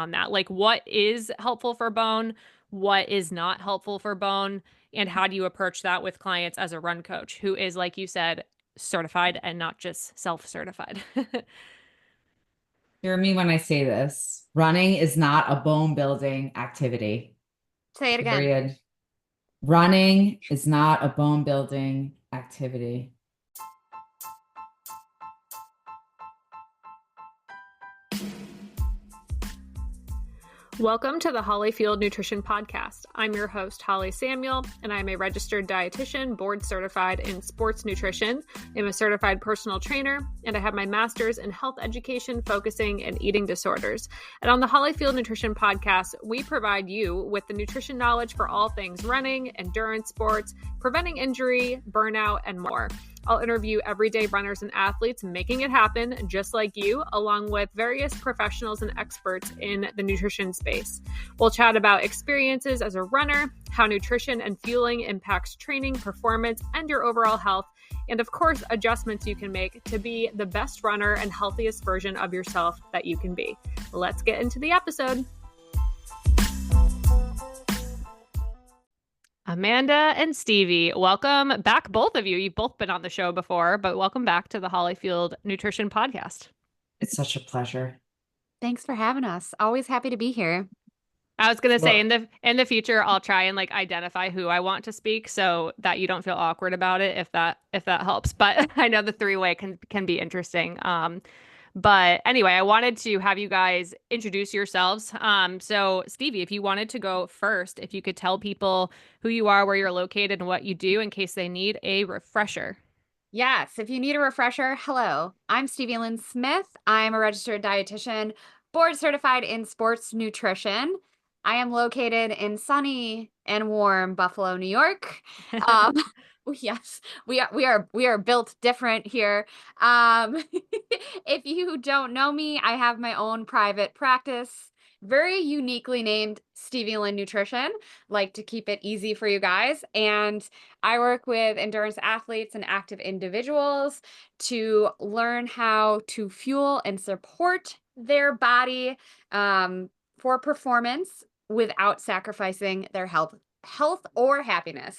on that. Like, what is helpful for bone? What is not helpful for bone? And how do you approach that with clients as a run coach who is, like you said, certified and not just self-certified? Hear me when I say this. Running is not a bone building activity. Say it again. Period. Running is not a bone building activity. Welcome to the Hollyfield Nutrition Podcast. I'm your host, Holly Samuel, and I'm a registered dietitian, board certified in sports nutrition. I'm a certified personal trainer, and I have my master's in health education focusing in eating disorders. And on the Hollyfield Nutrition Podcast, we provide you with the nutrition knowledge for all things running, endurance sports, preventing injury, burnout, and more. I'll interview everyday runners and athletes making it happen just like you, along with various professionals and experts in the nutrition space. We'll chat about experiences as a runner, how nutrition and fueling impacts training, performance, and your overall health, and of course, adjustments you can make to be the best runner and healthiest version of yourself that you can be. Let's get into the episode. Amanda and Stevie, welcome back, both of you. You've both been on the show before, but welcome back to the Hollyfield Nutrition Podcast. It's such a pleasure. Thanks for having us. Always happy to be here. I was going to say Well, in the future, I'll try and like identify who I want to speak so that you don't feel awkward about it if that helps. But I know the three-way can be interesting. But anyway, I wanted to have you guys introduce yourselves. So Stevie, if you wanted to go first, if you could tell people who you are, where you're located, and what you do in case they need a refresher. Yes, if you need a refresher, hello. I'm Stevie Lynn Smith. I'm a registered dietitian, board certified in sports nutrition. I am located in sunny and warm Buffalo, New York. Um, yes, we are built different here. If you don't know me, I have my own private practice, very uniquely named Stevie Lynn Nutrition. Like to keep it easy for you guys. And I work with endurance athletes and active individuals to learn how to fuel and support their body for performance without sacrificing their health or happiness.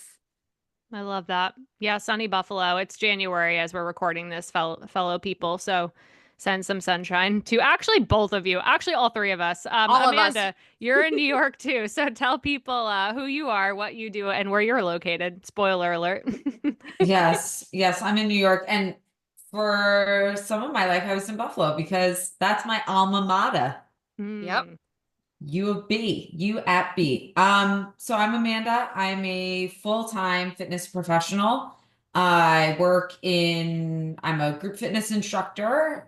I love that. Yeah, sunny Buffalo. It's January as we're recording this, fellow people. So send some sunshine to actually both of you, actually all three of us. All of us. Amanda, you're in New York too. So tell people who you are, what you do, and where you're located. Spoiler alert. yes, I'm in New York. And for some of my life, I was in Buffalo because that's my alma mater. Yep. U of B, U at B. So I'm Amanda. I'm a full-time fitness professional. I'm a group fitness instructor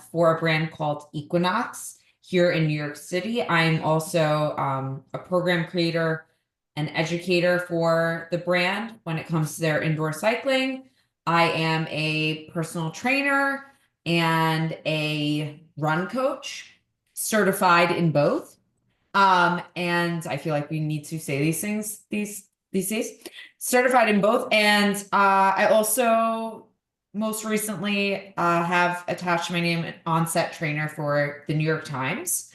for a brand called Equinox here in New York City. I'm also a program creator and educator for the brand when it comes to their indoor cycling. I am a personal trainer and a run coach, certified in both. And I feel like we need to say these things these days. Certified in both. And I also most recently have attached my name on-set trainer for the New York Times.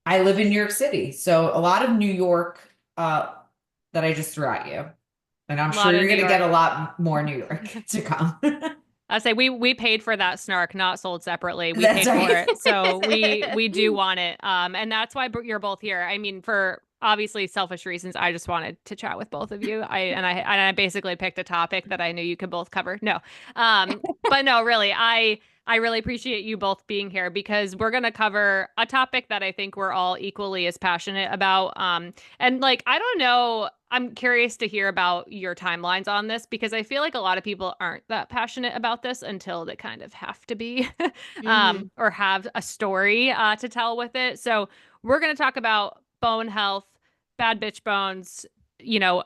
I live in New York City, so a lot of New York that I just threw at you. And I'm sure you're gonna get a lot more New York to come. I say we paid for that snark, not sold separately. We That's paid for right. it, so we do want it. And that's why you're both here. I mean, for obviously selfish reasons, I just wanted to chat with both of you. I basically picked a topic that I knew you could both cover. No, but no, really, I really appreciate you both being here because we're going to cover a topic that I think we're all equally as passionate about. And like, I don't know, I'm curious to hear about your timelines on this because I feel like a lot of people aren't that passionate about this until they kind of have to be, or have a story to tell with it. So we're going to talk about bone health, bad bitch bones,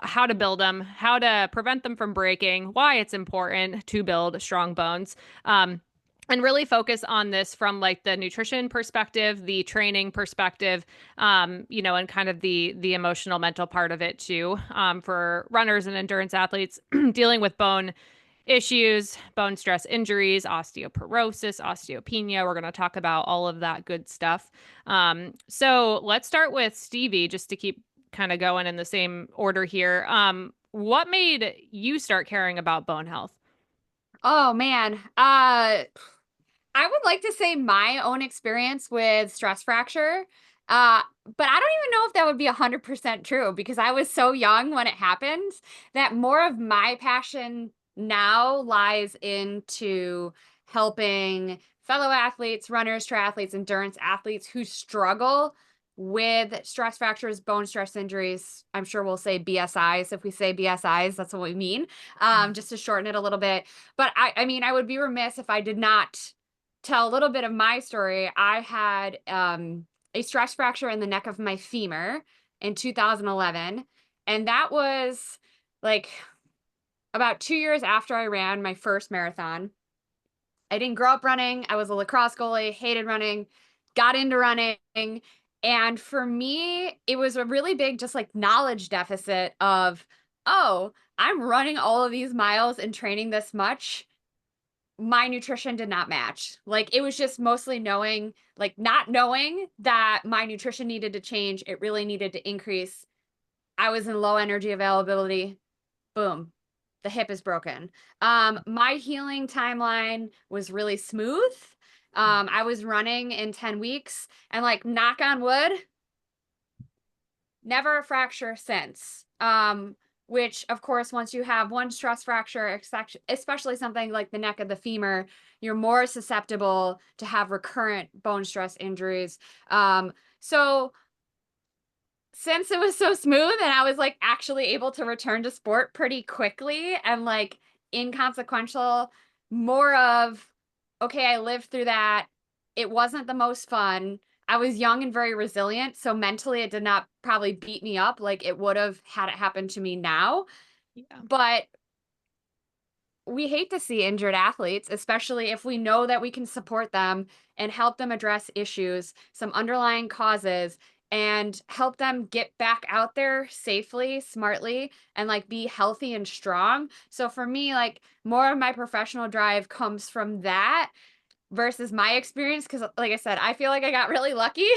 how to build them, how to prevent them from breaking, why it's important to build strong bones. And really focus on this from like the nutrition perspective, the training perspective, and kind of the emotional mental part of it too, for runners and endurance athletes dealing with bone issues, bone stress injuries, osteoporosis, osteopenia. We're going to talk about all of that good stuff. So let's start with Stevie, just to keep kind of going in the same order here. What made you start caring about bone health? Oh man. I would like to say my own experience with stress fracture. But I don't even know if that would be 100% true because I was so young when it happened that more of my passion now lies into helping fellow athletes, runners, triathletes, endurance athletes who struggle with stress fractures, bone stress injuries. I'm sure we'll say BSIs. If we say BSIs, that's what we mean, just to shorten it a little bit. But I mean, I would be remiss if I did not tell a little bit of my story. I had a stress fracture in the neck of my femur in 2011. And that was like about 2 years after I ran my first marathon. I didn't grow up running. I was a lacrosse goalie, hated running, got into running. And for me, it was a really big, just like knowledge deficit of, oh, I'm running all of these miles and training this much. My nutrition did not match. Like it was just mostly knowing, like not knowing that my nutrition needed to change. It really needed to increase. I was in low energy availability. Boom. The hip is broken. My healing timeline was really smooth. I was running in 10 weeks and like knock on wood, never a fracture since. Which of course, once you have one stress fracture, especially something like the neck of the femur, you're more susceptible to have recurrent bone stress injuries. So since it was so smooth and I was like actually able to return to sport pretty quickly and like inconsequential, more of, okay, I lived through that. It wasn't the most fun. I was young and very resilient. So mentally, it did not probably beat me up like it would have had it happen to me now. Yeah. But we hate to see injured athletes, especially if we know that we can support them and help them address issues, some underlying causes, and help them get back out there safely, smartly, and like be healthy and strong. So for me, like more of my professional drive comes from that versus my experience. Cause like I said, I feel like I got really lucky.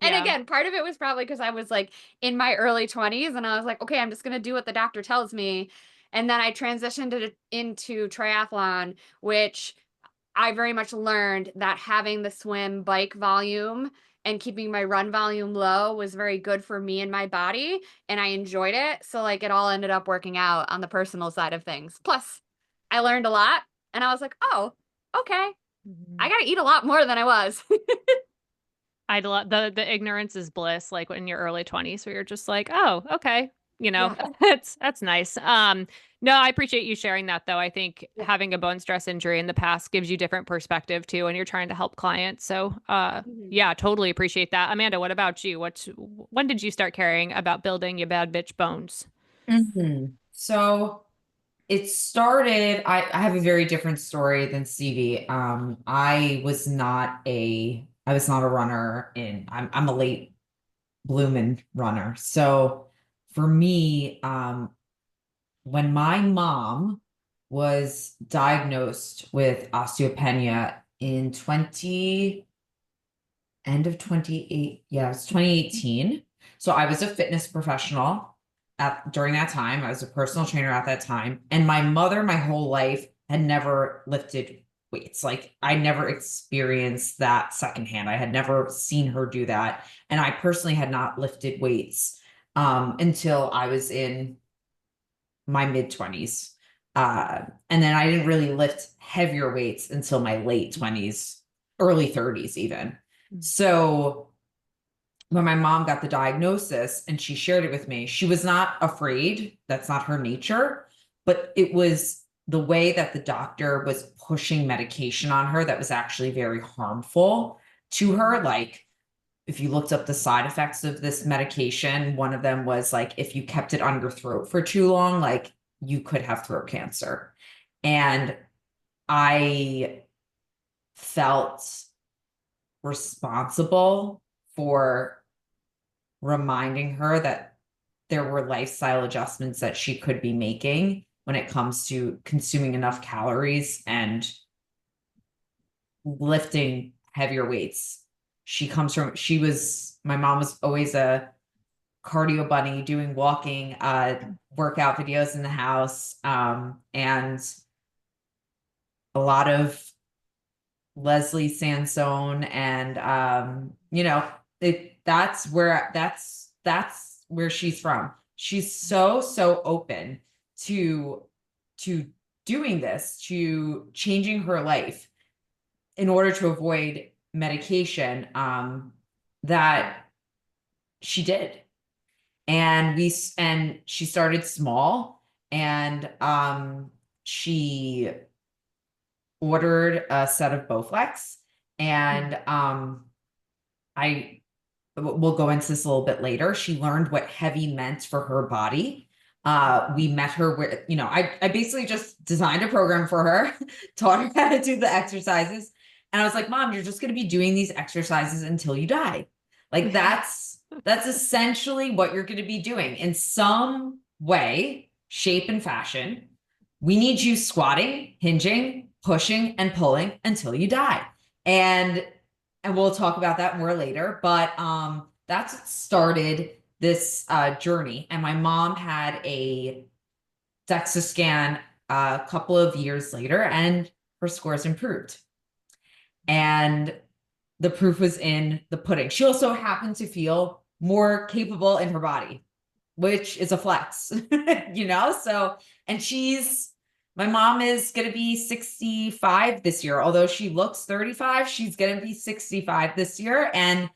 And Yeah. again, part of it was probably because I was like in my early 20s and I was like, okay, I'm just going to do what the doctor tells me. And then I transitioned it into triathlon, which I very much learned that having the swim bike volume and keeping my run volume low was very good for me and my body. And I enjoyed it. So like it all ended up working out on the personal side of things. Plus, I learned a lot and I was like, oh, okay. I got to eat a lot more than I was. I'd love the ignorance is bliss, like in your early 20s, where you're just like, oh, okay, Yeah. that's nice. No, I appreciate you sharing that though. I think having a bone stress injury in the past gives you different perspective too, when you're trying to help clients. So, Mhm. yeah, totally appreciate that. Amanda, what about you? When did you start caring about building your bad bitch bones? So it started, I have a very different story than Stevie. I was not a runner I'm a late blooming runner. So for me, when my mom was diagnosed with osteopenia in end of 28, yeah, it was 2018. So I was a fitness professional during that time. I was a personal trainer at that time. And my mother, my whole life, had never lifted weights. Like I never experienced that secondhand. I had never seen her do that. And I personally had not lifted weights until I was in my mid-20s. And then I didn't really lift heavier weights until my late 20s, early 30s even. So when my mom got the diagnosis and she shared it with me, she was not afraid. That's not her nature, but it was the way that the doctor was pushing medication on her that was actually very harmful to her. Like if you looked up the side effects of this medication, one of them was like, if you kept it on your throat for too long, like you could have throat cancer. And I felt responsible for reminding her that there were lifestyle adjustments that she could be making when it comes to consuming enough calories and lifting heavier weights. My mom was always a cardio bunny, doing walking, workout videos in the house, and a lot of Leslie Sansone, and that's where she's from. She's so open to doing this, to changing her life in order to avoid medication, that she did. And she started small, and she ordered a set of Bowflex, and we'll go into this a little bit later. She learned what heavy meant for her body. We met her with, I basically just designed a program for her, taught her how to do the exercises. And I was like, Mom, you're just going to be doing these exercises until you die. Like that's essentially what you're going to be doing in some way, shape, and fashion. We need you squatting, hinging, pushing, and pulling until you die. And we'll talk about that more later. But that's what started this journey. And my mom had a DEXA scan a couple of years later, and her scores improved. And the proof was in the pudding. She also happened to feel more capable in her body, which is a flex, So, and my mom is going to be 65 this year. Although she looks 35, she's going to be 65 this year. And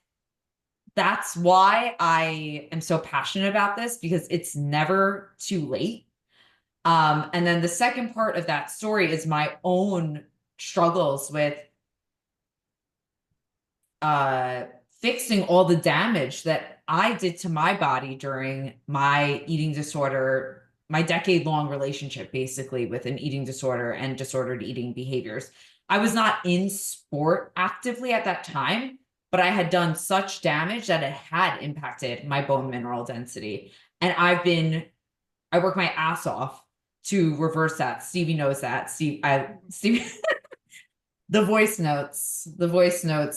that's why I am so passionate about this, because it's never too late. And then the second part of that story is my own struggles with fixing all the damage that I did to my body during my eating disorder, my decade-long relationship, basically, with an eating disorder and disordered eating behaviors. I was not in sport actively at that time, but I had done such damage that it had impacted my bone mineral density. And I work my ass off to reverse that. Stevie knows that. Stevie, the voice notes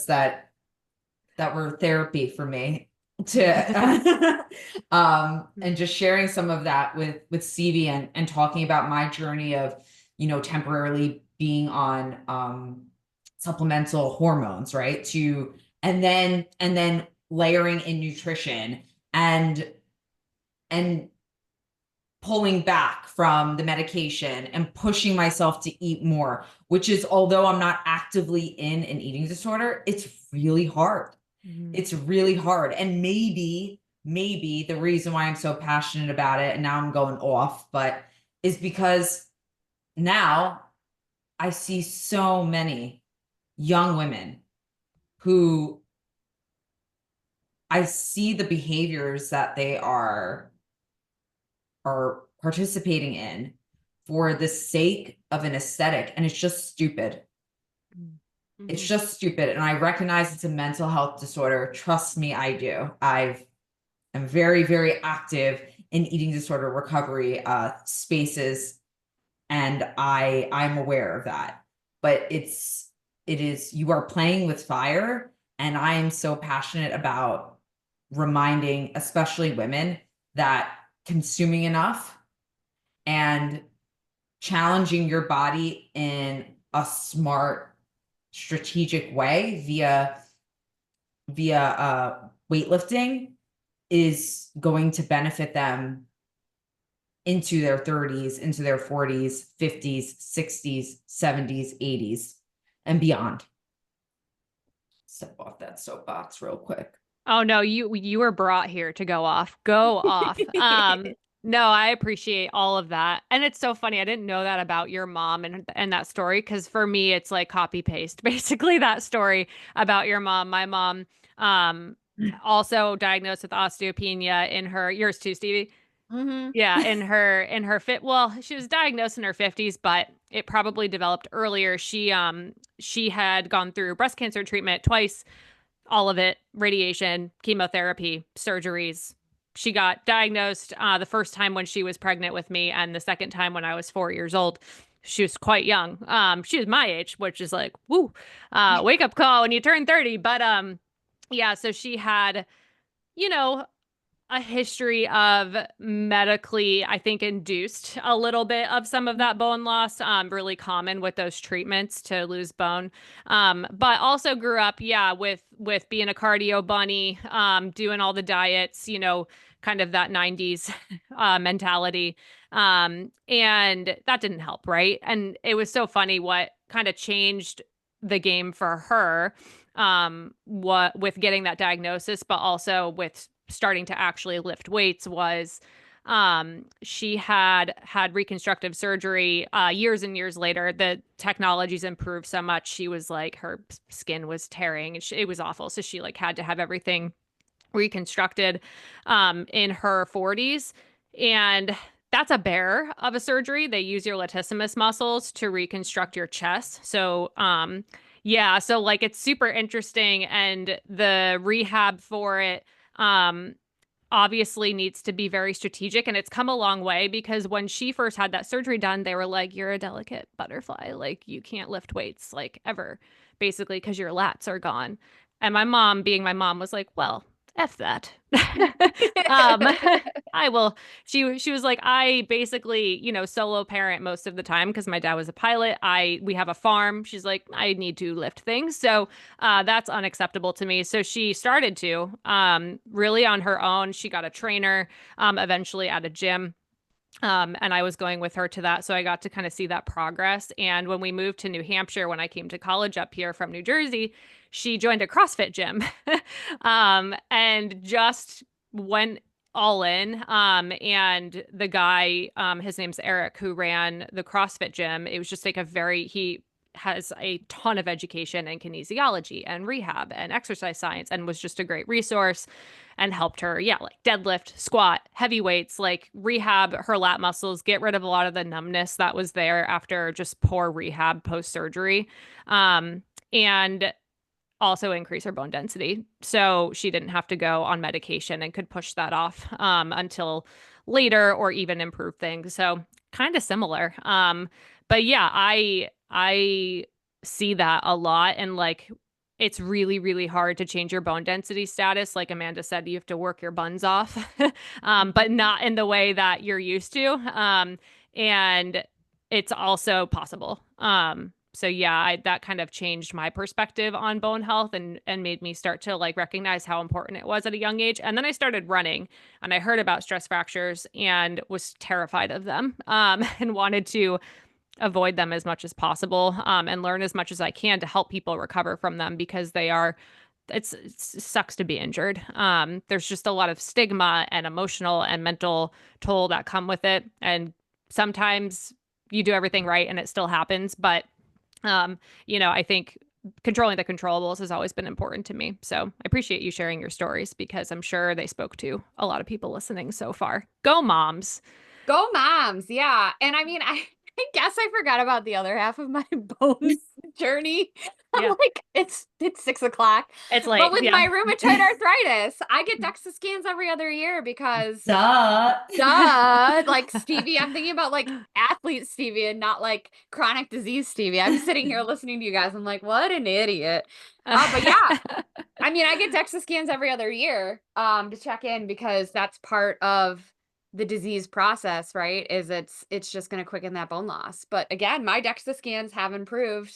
that were therapy for me to, and just sharing some of that with Stevie, and talking about my journey of, temporarily being on, supplemental hormones, right? And then layering in nutrition, and pulling back from the medication and pushing myself to eat more, which is, although I'm not actively in an eating disorder, it's really hard. Mm-hmm. It's really hard. And maybe the reason why I'm so passionate about it, and now I'm going off, but is because now I see so many young women who I see the behaviors that they are participating in for the sake of an aesthetic, and it's just stupid. Mm-hmm. It's just stupid. And I recognize it's a mental health disorder. Trust me, I do. I'm very, very active in eating disorder recovery spaces, and I'm aware of that. But it is you are playing with fire, and I am so passionate about reminding, especially women, that consuming enough and challenging your body in a smart, strategic way via weightlifting is going to benefit them into their 30s, into their 40s, 50s, 60s, 70s, 80s, and beyond. Step off that soapbox real quick. Oh no, you were brought here to go off. Go off. No, I appreciate all of that. And it's so funny. I didn't know that about your mom and that story, because for me it's like copy paste basically that story about your mom. My mom also diagnosed with osteopenia in yours too, Stevie. Mm-hmm. Yeah, in her she was diagnosed in her 50s, but it probably developed earlier. She had gone through breast cancer treatment twice, all of it, radiation, chemotherapy, surgeries. she got diagnosed the first time when she was pregnant with me, and the second time when I was 4 years old. She was quite young. She was my age, which is like, woo, wake up call when you turn 30. But yeah, so she had, you know, a history of medically, I think, induced a little bit of some of that bone loss, really common with those treatments to lose bone. But also grew up, yeah, with being a cardio bunny, doing all the diets, you know, kind of that 90s mentality. And that didn't help, right? And it was so funny what kind of changed the game for her, what with getting that diagnosis, but also with starting to actually lift weights was she had reconstructive surgery years and years later. The technology's improved so much. She was like, her skin was tearing and it was awful. So she like had to have everything reconstructed in her 40s. And that's a bear of a surgery. They use your latissimus muscles to reconstruct your chest. So yeah, so like it's super interesting, and the rehab for it obviously needs to be very strategic, and it's come a long way, because when she first had that surgery done, they were like, you're a delicate butterfly, like you can't lift weights like ever, basically, because your lats are gone. And my mom, being my mom, was like, well, F that. um I will. She was like, I basically, you know, solo parent most of the time because my dad was a pilot. We have a farm. She's like, I need to lift things. So that's unacceptable to me. So she started to really on her own. She got a trainer eventually at a gym. And I was going with her to that. So I got to kind of see that progress. And when we moved to New Hampshire, when I came to college up here from New Jersey, she joined a CrossFit gym and just went all in. And the guy, his name's Eric, who ran the CrossFit gym, it was just like he has a ton of education in kinesiology and rehab and exercise science, and was just a great resource and helped her, yeah, like deadlift, squat, heavy weights, like rehab her lat muscles, get rid of a lot of the numbness that was there after just poor rehab post surgery. And also increase her bone density. So she didn't have to go on medication and could push that off until later, or even improve things. So kind of similar. But yeah, I see that a lot. And like, it's really, really hard to change your bone density status. Like Amanda said, you have to work your buns off, but not in the way that you're used to. And it's also possible. So yeah, that kind of changed my perspective on bone health, and made me start to like recognize how important it was at a young age. And then I started running, and I heard about stress fractures and was terrified of them, and wanted to avoid them as much as possible, and learn as much as I can to help people recover from them, because it sucks to be injured. There's just a lot of stigma and emotional and mental toll that come with it. And sometimes you do everything right and it still happens. But, you know, I think controlling the controllables has always been important to me. So I appreciate you sharing your stories, because I'm sure they spoke to a lot of people listening so far. Go moms. Go moms. Yeah. And I mean, I guess I forgot about the other half of my bones journey. I'm Yeah. like, it's 6:00. It's late. But with yeah. my rheumatoid arthritis, I get DEXA scans every other year because Duh. like Stevie, I'm thinking about like athlete Stevie and not like chronic disease Stevie. I'm sitting here listening to you guys. I'm like, what an idiot. But yeah, I mean, I get DEXA scans every other year to check in, because that's part of the disease process, right? Is it's just going to quicken that bone loss. But again, my DEXA scans have improved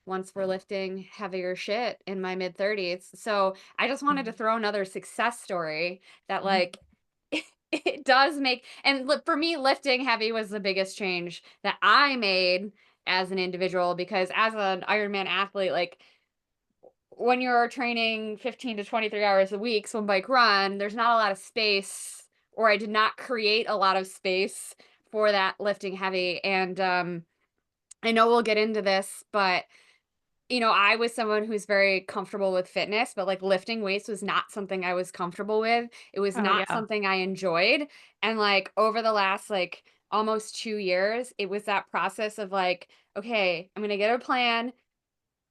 once we're lifting heavier shit in my mid 30s. So I just wanted to throw another success story that like it does make, and for me, lifting heavy was the biggest change that I made as an individual, because as an Ironman athlete, like when you're training 15 to 23 hours a week, swim, bike, run, there's not a lot of space, or I did not create a lot of space for that lifting heavy. And I know we'll get into this, but you know, I was someone who's very comfortable with fitness, but like lifting weights was not something I was comfortable with. It was Oh, not yeah. something I enjoyed. And like over the last like almost 2 years, it was that process of like, okay, I'm going to get a plan.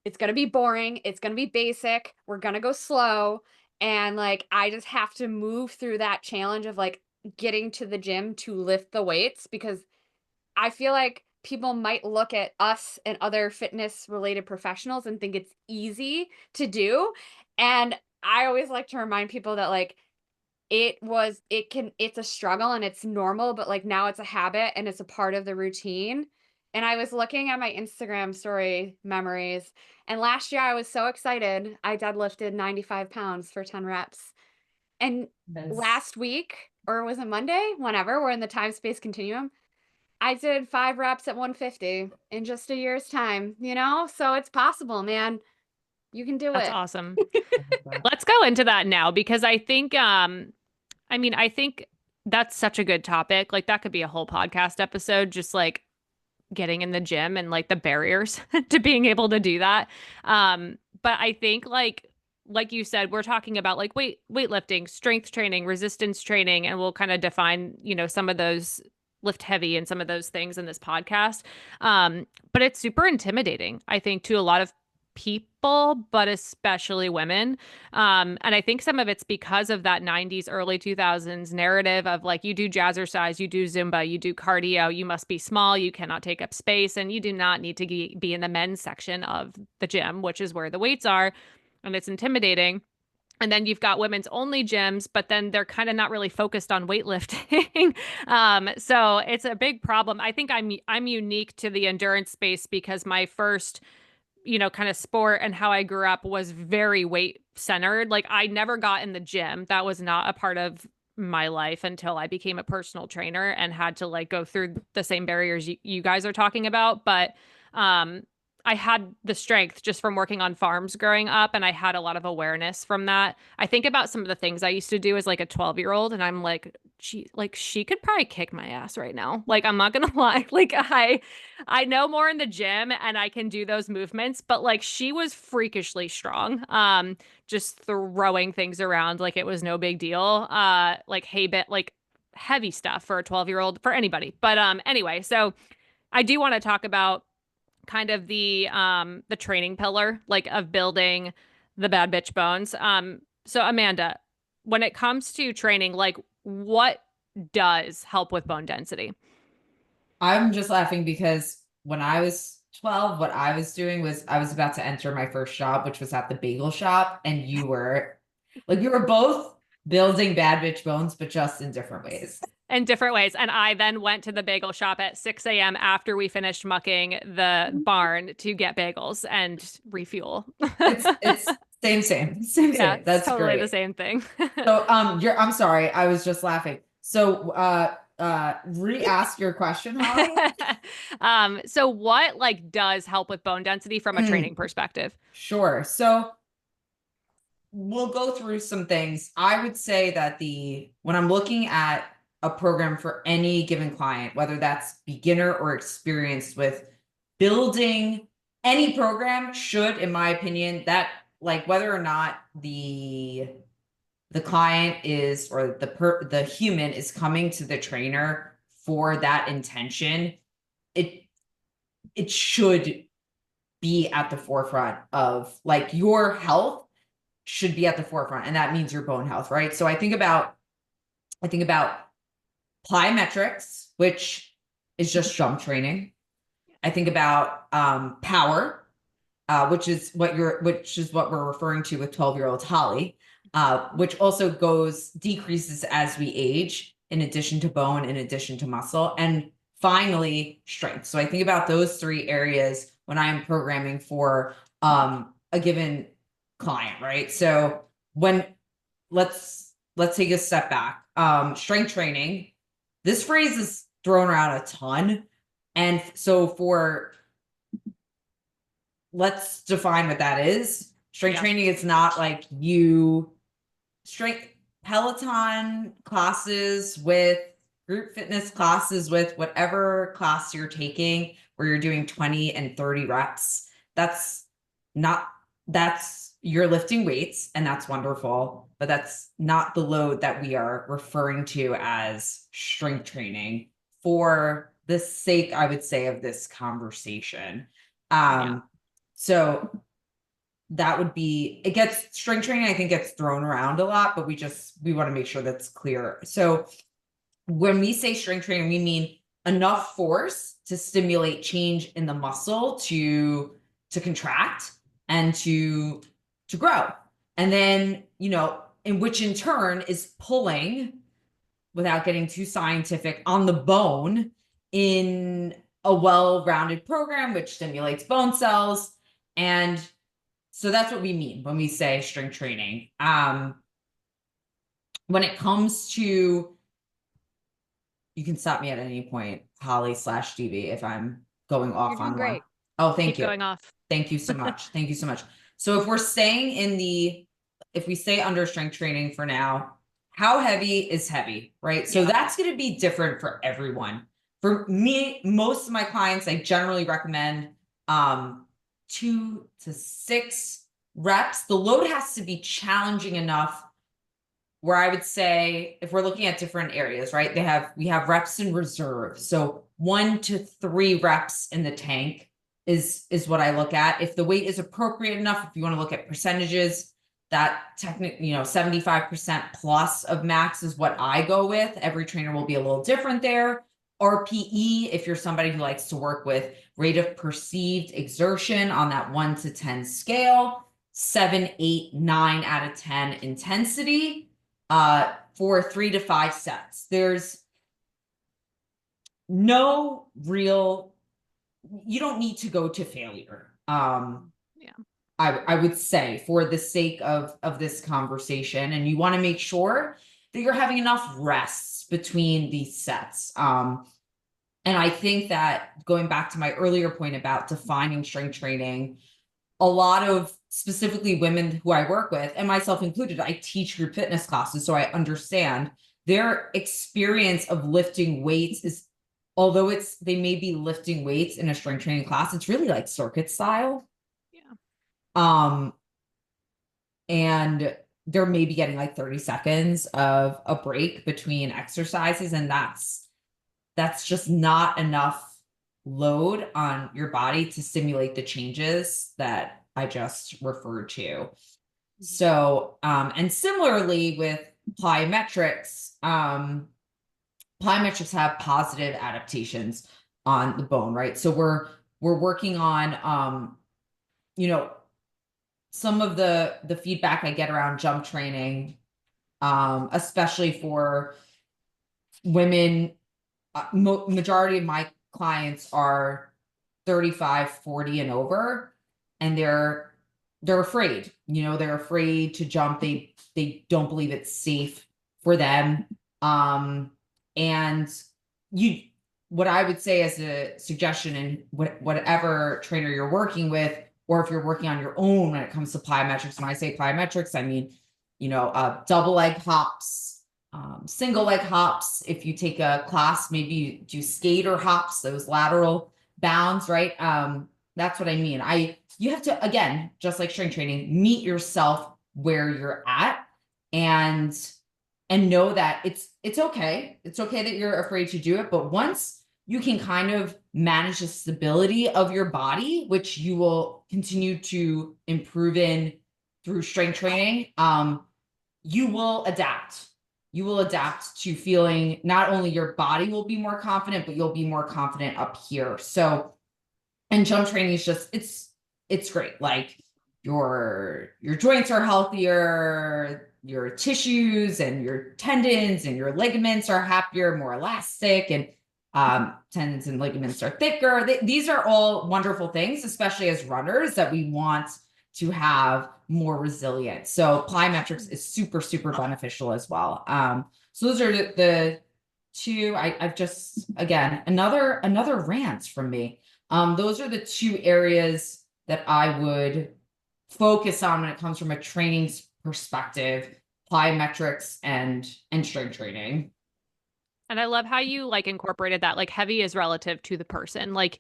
It's going to be boring. It's going to be basic. We're going to go slow. And like, I just have to move through that challenge of like getting to the gym to lift the weights, because I feel like people might look at us and other fitness related professionals and think it's easy to do. And I always like to remind people that like it's a struggle and it's normal, but like now it's a habit and it's a part of the routine. And I was looking at my Instagram story memories, and last year I was so excited. I deadlifted 95 pounds for 10 reps. And Yes. last week, or was it Monday? Whenever, we're in the time space continuum. I did 5 reps at 150 in just a year's time, you know? So it's possible, man. You can do That's it. awesome. Let's go into that now because I think I mean, I think that's such a good topic. Like that could be a whole podcast episode, just like getting in the gym and like the barriers to being able to do that. But I think like you said, we're talking about like weightlifting, strength training, resistance training, and we'll kind of define, you know, some of those lift heavy and some of those things in this podcast. But it's super intimidating, I think, to a lot of people, but especially women. And I think some of it's because of that 90s, early 2000s narrative of like, you do jazzercise, you do Zumba, you do cardio, you must be small, you cannot take up space, and you do not need to be in the men's section of the gym, which is where the weights are. And it's intimidating. And then you've got women's only gyms, but then they're kind of not really focused on weightlifting. So it's a big problem. I think I'm unique to the endurance space because my first, you know, kind of sport and how I grew up was very weight centered. Like I never got in the gym. That was not a part of my life until I became a personal trainer and had to like go through the same barriers you guys are talking about. But um, I had the strength just from working on farms growing up, and I had a lot of awareness from that. I think about some of the things I used to do as like a 12-year-old, and I'm like she could probably kick my ass right now. Like I'm not gonna lie. Like I know more in the gym and I can do those movements, but like she was freakishly strong. Just throwing things around like it was no big deal. Like hay bit, like heavy stuff for a 12-year-old, for anybody. But anyway, so I do want to talk about kind of the training pillar, like of building the bad bitch bones. So Amanda, when it comes to training, like what does help with bone density? I'm just laughing because when I was 12, what I was doing was I was about to enter my first job, which was at the bagel shop. And you were like, you were both building bad bitch bones, but just in different ways. In different ways. And I then went to the bagel shop at 6 a.m. after we finished mucking the barn to get bagels and refuel. It's Yeah, same. it's That's totally the great. same thing. So I'm sorry, I was just laughing. So re-ask your question, Holly. So what like does help with bone density from a training perspective? Sure. So we'll go through some things. I would say that when I'm looking at a program for any given client, whether that's beginner or experienced with building any program should, in my opinion, that like whether or not the client is or the human is coming to the trainer for that intention, it should be at the forefront of like your health should be at the forefront, and that means your bone health, right? So I think about plyometrics, which is just jump training. I think about power, which is what we're referring to with 12-year-old Holly, which also decreases as we age, in addition to bone, in addition to muscle, and finally strength. So I think about those 3 areas when I am programming for a given client, right? So let's take a step back. Strength training, this phrase is thrown around a ton. And so let's define what that is. Strength training is not like strength Peloton classes with group fitness classes with whatever class you're taking where you're doing 20 and 30 reps. That's you're lifting weights and that's wonderful, but that's not the load that we are referring to as strength training for the sake, I would say, of this conversation. Yeah. So that would be, it gets, strength training, I think, gets thrown around a lot, but we want to make sure that's clear. So when we say strength training, we mean enough force to stimulate change in the muscle to contract and to grow. And then, in which in turn is pulling, without getting too scientific, on the bone in a well-rounded program, which stimulates bone cells. And so that's what we mean when we say strength training. When it comes to, you can stop me at any point, Holly/Stevie, if I'm going off You're doing on great. one. Oh, thank Keep you. going off. Thank you so much. Thank you so much. So if we're staying if we stay under strength training for now, how heavy is heavy, right? So that's going to be different for everyone. For me, most of my clients, I generally recommend 2 to 6 reps. The load has to be challenging enough where I would say, if we're looking at different areas, right? We have reps in reserve. So 1 to 3 reps in the tank is what I look at. If the weight is appropriate enough, if you want to look at percentages, that technically, 75% plus of max is what I go with. Every trainer will be a little different there. RPE, if you're somebody who likes to work with rate of perceived exertion on that 1 to 10 scale, 7, 8, 9 out of 10 intensity, for 3 to 5 sets. There's no real, you don't need to go to failure. I would say, for the sake of this conversation, and you want to make sure that you're having enough rests between these sets. And I think that, going back to my earlier point about defining strength training, a lot of specifically women who I work with, and myself included, I teach group fitness classes, so I understand their experience of lifting weights is, although they may be lifting weights in a strength training class, it's really like circuit style. And they're maybe getting like 30 seconds of a break between exercises, and that's just not enough load on your body to stimulate the changes that I just referred to. So, and similarly with plyometrics, plyometrics have positive adaptations on the bone, right? So we're working on, some of the feedback I get around jump training, especially for women. Majority of my clients are 35, 40 and over, and they're afraid, they're afraid to jump. They don't believe it's safe for them. And what I would say as a suggestion, and whatever trainer you're working with, or if you're working on your own when it comes to plyometrics, when I say plyometrics, I mean, double leg hops, single leg hops. If you take a class, maybe you do skater hops, those lateral bounds, right? That's what I mean. You have to, again, just like strength training, meet yourself where you're at, and know that it's okay. It's okay that you're afraid to do it. But once you can kind of manage the stability of your body, which you will continue to improve in through strength training, you will adapt. You will adapt to feeling, not only your body will be more confident, but you'll be more confident up here. So, and jump training is just, it's great. Like your joints are healthier, your tissues and your tendons and your ligaments are happier, more elastic, and tendons and ligaments are thicker. These are all wonderful things, especially as runners, that we want to have more resilience. So plyometrics is super, super beneficial as well. So those are the two. I've just, again, another rant from me. Those are the 2 areas that I would focus on when it comes from a training perspective: plyometrics and strength training. And I love how you like incorporated that, like heavy is relative to the person. Like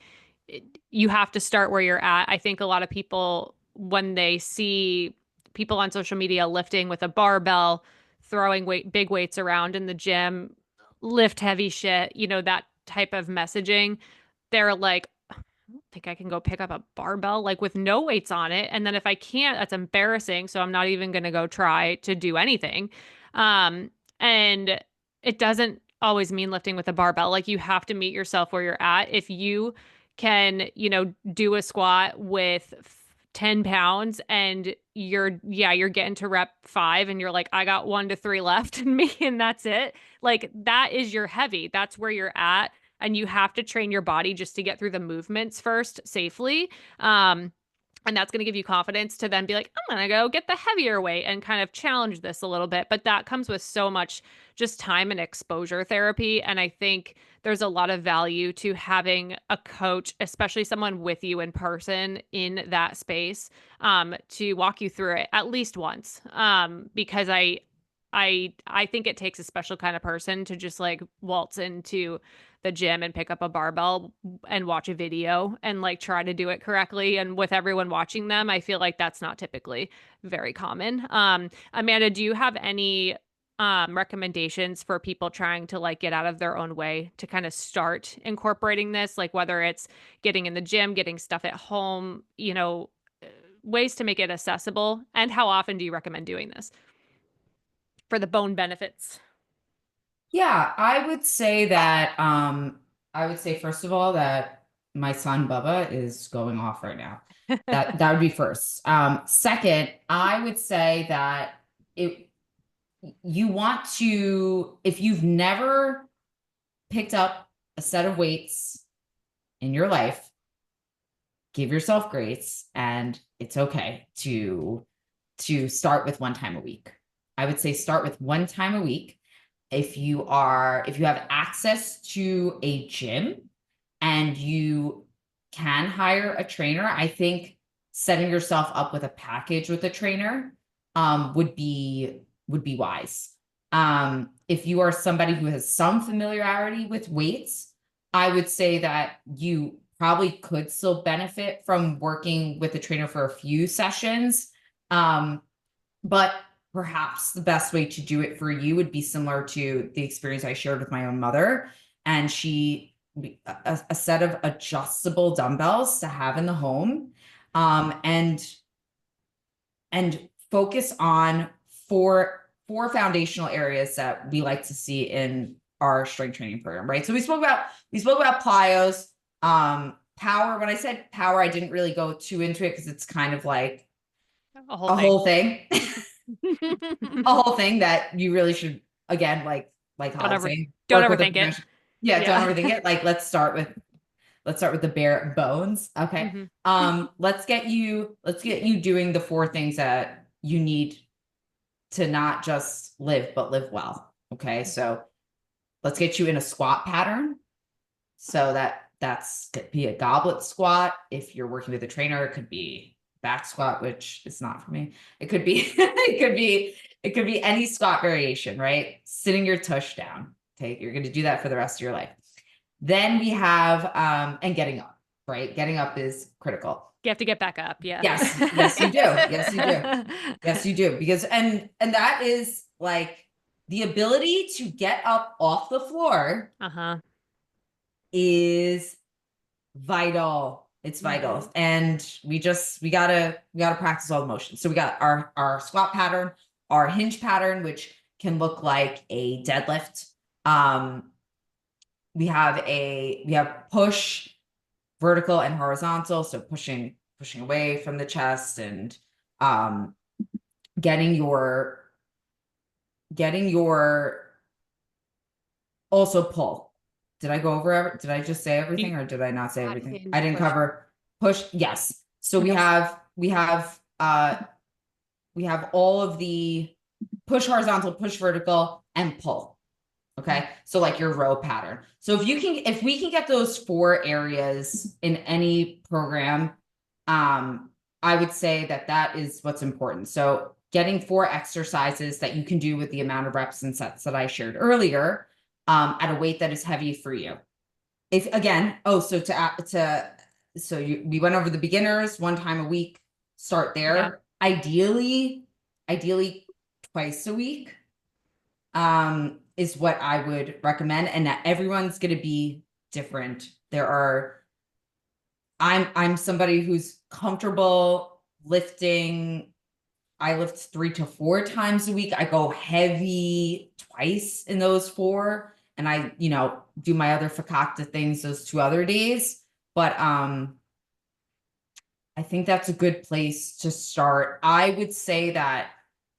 you have to start where you're at. I think a lot of people, when they see people on social media lifting with a barbell, throwing big weights around in the gym, lift heavy shit, that type of messaging, they're like, don't think I can go pick up a barbell like with no weights on it. And then if I can't, that's embarrassing. So I'm not even going to go try to do anything. And it doesn't always mean lifting with a barbell. Like you have to meet yourself where you're at. If you can, do a squat with 10 pounds and you're getting to rep 5 and you're like, I got 1 to 3 left in me and that's it. Like that is your heavy. That's where you're at. And you have to train your body just to get through the movements first safely. And that's going to give you confidence to then be like, I'm going to go get the heavier weight and kind of challenge this a little bit. But that comes with so much just time and exposure therapy. And I think there's a lot of value to having a coach, especially someone with you in person in that space, to walk you through it at least once. Because I think it takes a special kind of person to just like waltz into the gym and pick up a barbell and watch a video and like try to do it correctly. And with everyone watching them, I feel like that's not typically very common. Amanda, do you have any recommendations for people trying to like get out of their own way to kind of start incorporating this, like whether it's getting in the gym, getting stuff at home, ways to make it accessible? And how often do you recommend doing this for the bone benefits? Yeah, I would say that I would say first of all that my son Bubba is going off right now. That would be first. Second, I would say that you want to, if you've never picked up a set of weights in your life, give yourself grace, and it's okay to start with 1 time a week. I would say start with 1 time a week. If you have access to a gym and you can hire a trainer, I think setting yourself up with a package with a trainer would be wise. If you are somebody who has some familiarity with weights, I would say that you probably could still benefit from working with a trainer for a few sessions. But perhaps the best way to do it for you would be similar to the experience I shared with my own mother. And a set of adjustable dumbbells to have in the home, and focus on four foundational areas that we like to see in our strength training program, right? So we spoke about plyos, power. When I said power, I didn't really go too into it because it's kind of like A a whole thing. A whole thing that you really should, again, like Holly saying, don't work with a overthink it. professional. Yeah, don't overthink it. Like let's start with the bare bones. Okay. Let's get you doing the 4 things that you need to not just live, but live well. Okay. So let's get you in a squat pattern. So that's could be a goblet squat. If you're working with a trainer, it could be back squat, which is not for me. It could be it could be any squat variation, right? Sitting your tush down. Okay, you're going to do that for the rest of your life. Then we have and getting up, right? Getting up is critical. You have to get back up. Yeah. Yes, you do. Yes, you do. Yes, you do. Because and that is like the ability to get up off the floor is vital. It's vital. And we gotta practice all the motions. So we got our squat pattern, our hinge pattern, which can look like a deadlift. We have push, vertical and horizontal. So pushing away from the chest and getting your also pull. Did I go over did I just say everything or did I not say everything? I didn't cover push. Yes. So we have all of the push horizontal, push vertical, and pull. Okay. So like your row pattern. So if we can get those 4 areas in any program, I would say that is what's important. So getting 4 exercises that you can do with the amount of reps and sets that I shared earlier, at a weight that is heavy for you. If again, we went over the beginners 1 time a week, start there. Yeah. Ideally twice a week, is what I would recommend. And that everyone's going to be different. There are I'm somebody who's comfortable lifting. I lift 3 to 4 times a week. I go heavy twice in those 4, and I, do my other fakakta things those 2 other days. But I think that's a good place to start. I would say that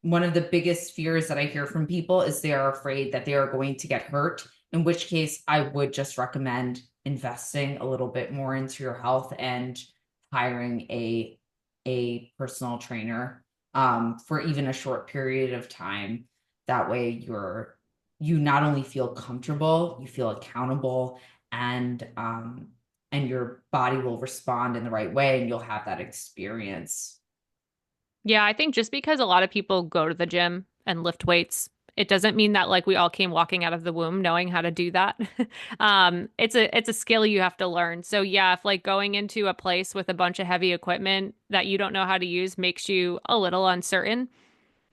one of the biggest fears that I hear from people is they are afraid that they are going to get hurt, in which case I would just recommend investing a little bit more into your health and hiring a personal trainer for even a short period of time. That way you not only feel comfortable, you feel accountable, and your body will respond in the right way and you'll have that experience. Yeah, I think just because a lot of people go to the gym and lift weights, it doesn't mean that like we all came walking out of the womb knowing how to do that. It's a skill you have to learn. So yeah, if like going into a place with a bunch of heavy equipment that you don't know how to use makes you a little uncertain,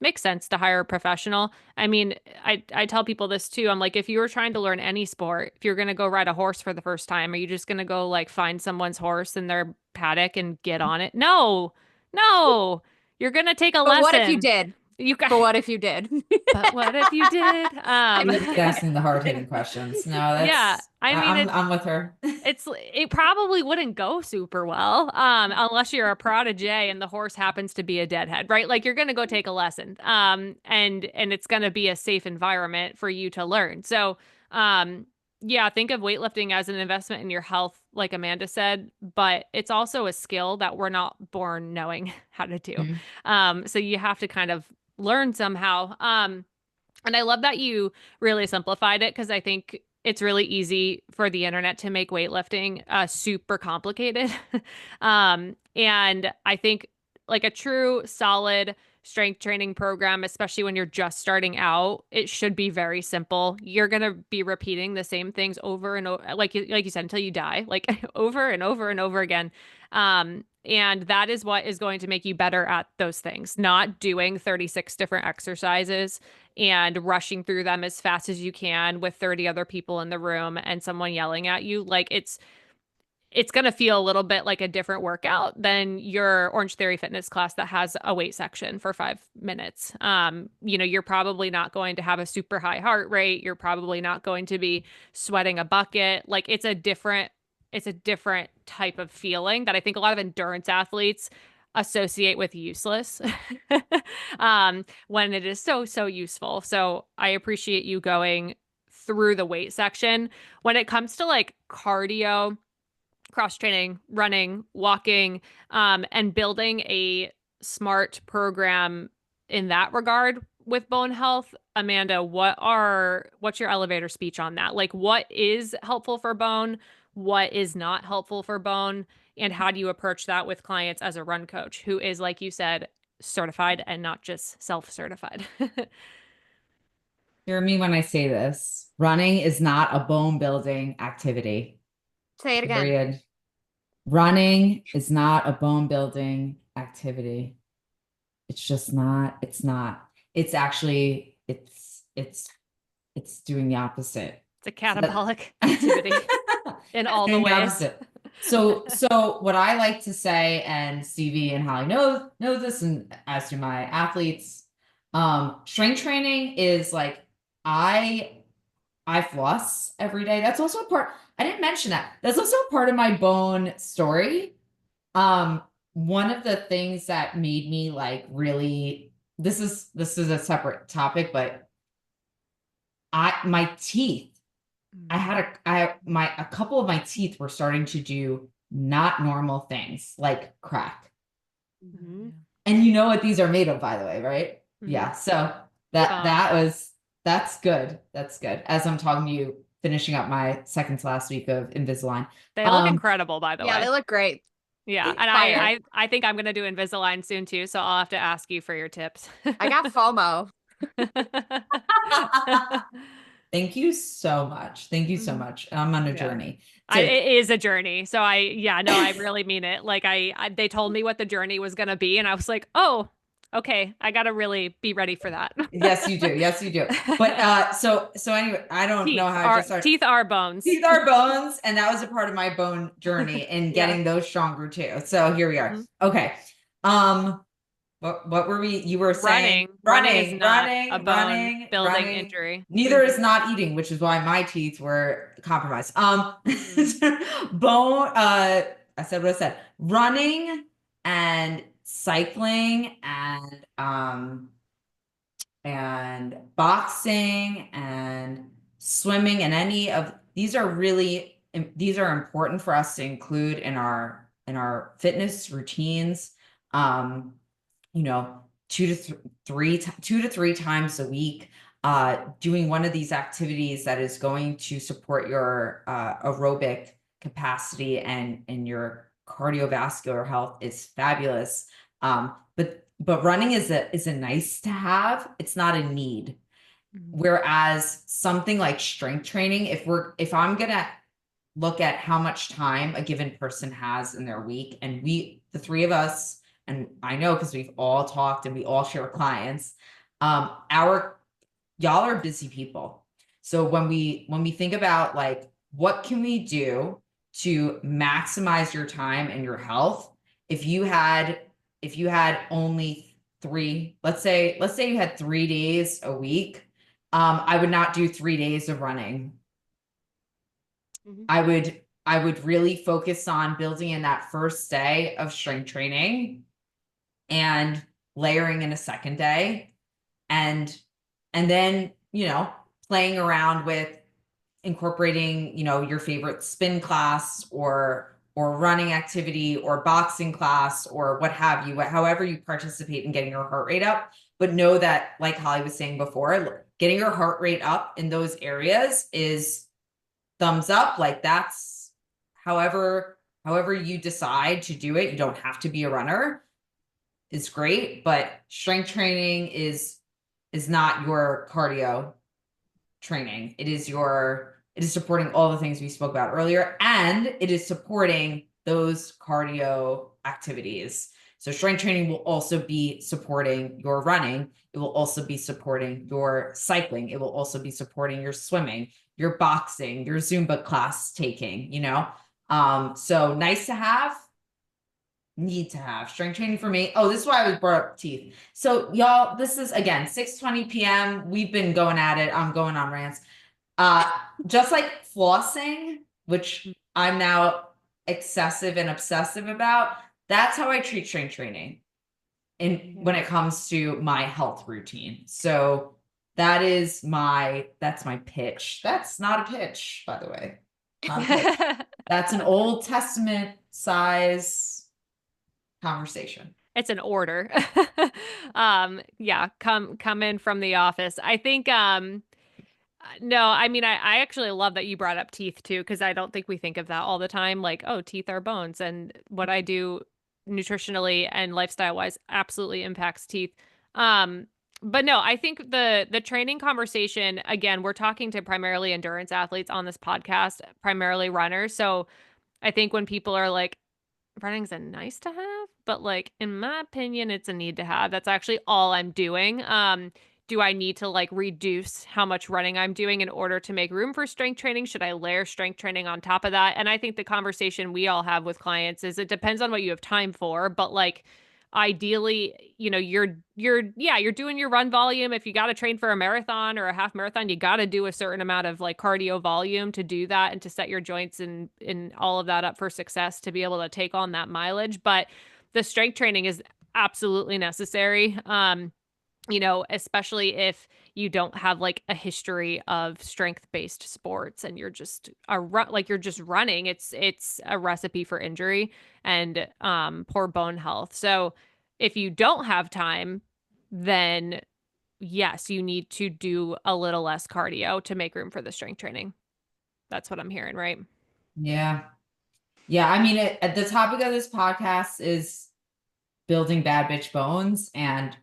makes sense to hire a professional. I mean, I tell people this too. I'm like, if you were trying to learn any sport, if you're going to go ride a horse for the first time, are you just going to go like find someone's horse in their paddock and get on it? No, no, you're going to take a But what if you lesson. did? You got, But what if you did? but what if you did? Asking the hard-hitting questions. No, Yeah, I mean, I'm with her. it probably wouldn't go super well, unless you're a protege and the horse happens to be a deadhead, right? Like you're gonna go take a lesson, and it's gonna be a safe environment for you to learn. So, yeah, think of weightlifting as an investment in your health, like Amanda said, but it's also a skill that we're not born knowing how to do. So you have to kind of learn somehow. And I love that you really simplified it because I think it's really easy for the internet to make weightlifting super complicated. And I think like a true solid strength training program, especially when you're just starting out, it should be very simple. You're going to be repeating the same things over and over, like you said, until you die, like over and over and over again. And that is what is going to make you better at those things, not doing 36 different exercises and rushing through them as fast as you can with 30 other people in the room and someone yelling at you. Like it's going to feel a little bit like a different workout than your Orange Theory fitness class that has a weight section for 5 minutes. You're probably not going to have a super high heart rate. You're probably not going to be sweating a bucket. Like it's a different type of feeling that I think a lot of endurance athletes associate with useless when it is so useful. So I appreciate you going through the weight section. When it comes to like cardio, cross training, running, walking, and building a smart program in that regard with bone health, Amanda, what's your elevator speech on that? Like what is helpful for bone? What is not helpful for bone? And how do you approach that with clients as a run coach who is, like you said, certified and not just self-certified? Hear me when I say this. Running is not a bone building activity. Say it again. Period. Running is not a bone building activity. It's just not. It's not. It's actually, it's doing the opposite. It's a catabolic activity in all the ways. So what I like to say, and Stevie and Holly know this, and as do my athletes, strength training is like, I floss every day. That's also a part. I didn't mention that. That's also a part of my bone story. One of the things that made me like really, this is a separate topic, but my teeth, a couple of my teeth were starting to do not normal things like crack. Mm-hmm. And you know what these are made of, by the way, right? Mm-hmm. Yeah. So that's good. That's good. As I'm talking to you, finishing up my second to last week of Invisalign. They look incredible, by the way. Yeah, they look great. Yeah. And I think I'm going to do Invisalign soon too. So I'll have to ask you for your tips. I got FOMO. Thank you so much. Thank you so much. I'm on a journey. It is a journey. So I really mean it. Like they told me what the journey was going to be and I was like, oh, Okay, I gotta really be ready for that. Yes, you do. Yes, you do. But so anyway, I don't know how I just started. Teeth are bones. Teeth are bones, and that was a part of my bone journey and getting those stronger too. So here we are. Okay. What were we? You were saying running is not a bone running, building running. injury. Neither is not eating, which is why my teeth were compromised. Bone. I said what I said. Running and cycling and boxing and swimming and any of these are important for us to include in our fitness routines. You know, 2 to 3 times a week, doing one of these activities that is going to support your aerobic capacity and your cardiovascular health is fabulous. But running is a nice to have. It's not a need. Whereas something like strength training, if I'm gonna look at how much time a given person has in their week, and the three of us, and I know because we've all talked and we all share clients, y'all are busy people. So when we think about like, what can we do to maximize your time and your health? If you had only let's say you had 3 days a week, I would not do 3 days of running. I would really focus on building in that first day of strength training and layering in a second day, and then, playing around with incorporating, your favorite spin class or running activity or boxing class or what have you, however you participate in getting your heart rate up. But know that, like Holly was saying before, getting your heart rate up in those areas is thumbs up. Like, that's however you decide to do it. You don't have to be a runner. It's great, but strength training is not your cardio training. It is supporting all the things we spoke about earlier, and it is supporting those cardio activities. So strength training will also be supporting your running. It will also be supporting your cycling. It will also be supporting your swimming, your boxing, your Zumba class taking, so nice to have, need to have. Strength training for me. Oh, this is why I was brought up teeth. So y'all, this is again 6:20 p.m. We've been going at it. I'm going on rants. Just like flossing, which I'm now excessive and obsessive about, that's how I treat strength training when it comes to my health routine. So that's my pitch. That's not a pitch, by the way. Not a pitch. That's an Old Testament size conversation. It's an order. Yeah, come in from the office. I think no, I mean, I actually love that you brought up teeth too, because I don't think we think of that all the time. Like, oh, teeth are bones, and what I do nutritionally and lifestyle wise absolutely impacts teeth. But no, I think the training conversation, again, we're talking to primarily endurance athletes on this podcast, primarily runners. So I think when people are like, running's a nice to have, but like in my opinion, it's a need to have. That's actually all I'm doing. Do I need to like reduce how much running I'm doing in order to make room for strength training? Should I layer strength training on top of that? And I think the conversation we all have with clients is it depends on what you have time for, but like ideally, you're doing your run volume. If you got to train for a marathon or a half marathon, you got to do a certain amount of like cardio volume to do that and to set your joints and all of that up for success to be able to take on that mileage. But the strength training is absolutely necessary. Especially if you don't have like a history of strength-based sports and you're just you're just running, it's a recipe for injury and poor bone health. So if you don't have time, then yes, you need to do a little less cardio to make room for the strength training. That's what I'm hearing, right? Yeah. Yeah. I mean, the topic of this podcast is building bad bitch bones, and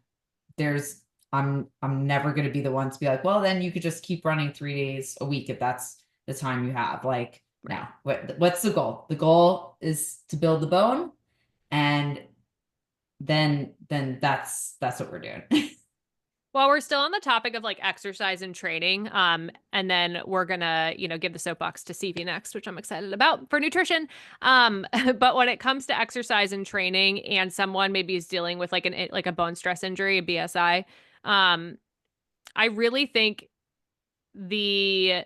I'm never going to be the one to be like, well, then you could just keep running 3 days a week if that's the time you have. Like, no, what's the goal? The goal is to build the bone, and then that's what we're doing. Well, we're still on the topic of like exercise and training. And then we're gonna, give the soapbox to Stevie next, which I'm excited about for nutrition. But when it comes to exercise and training and someone maybe is dealing with like a bone stress injury, a BSI, I really think the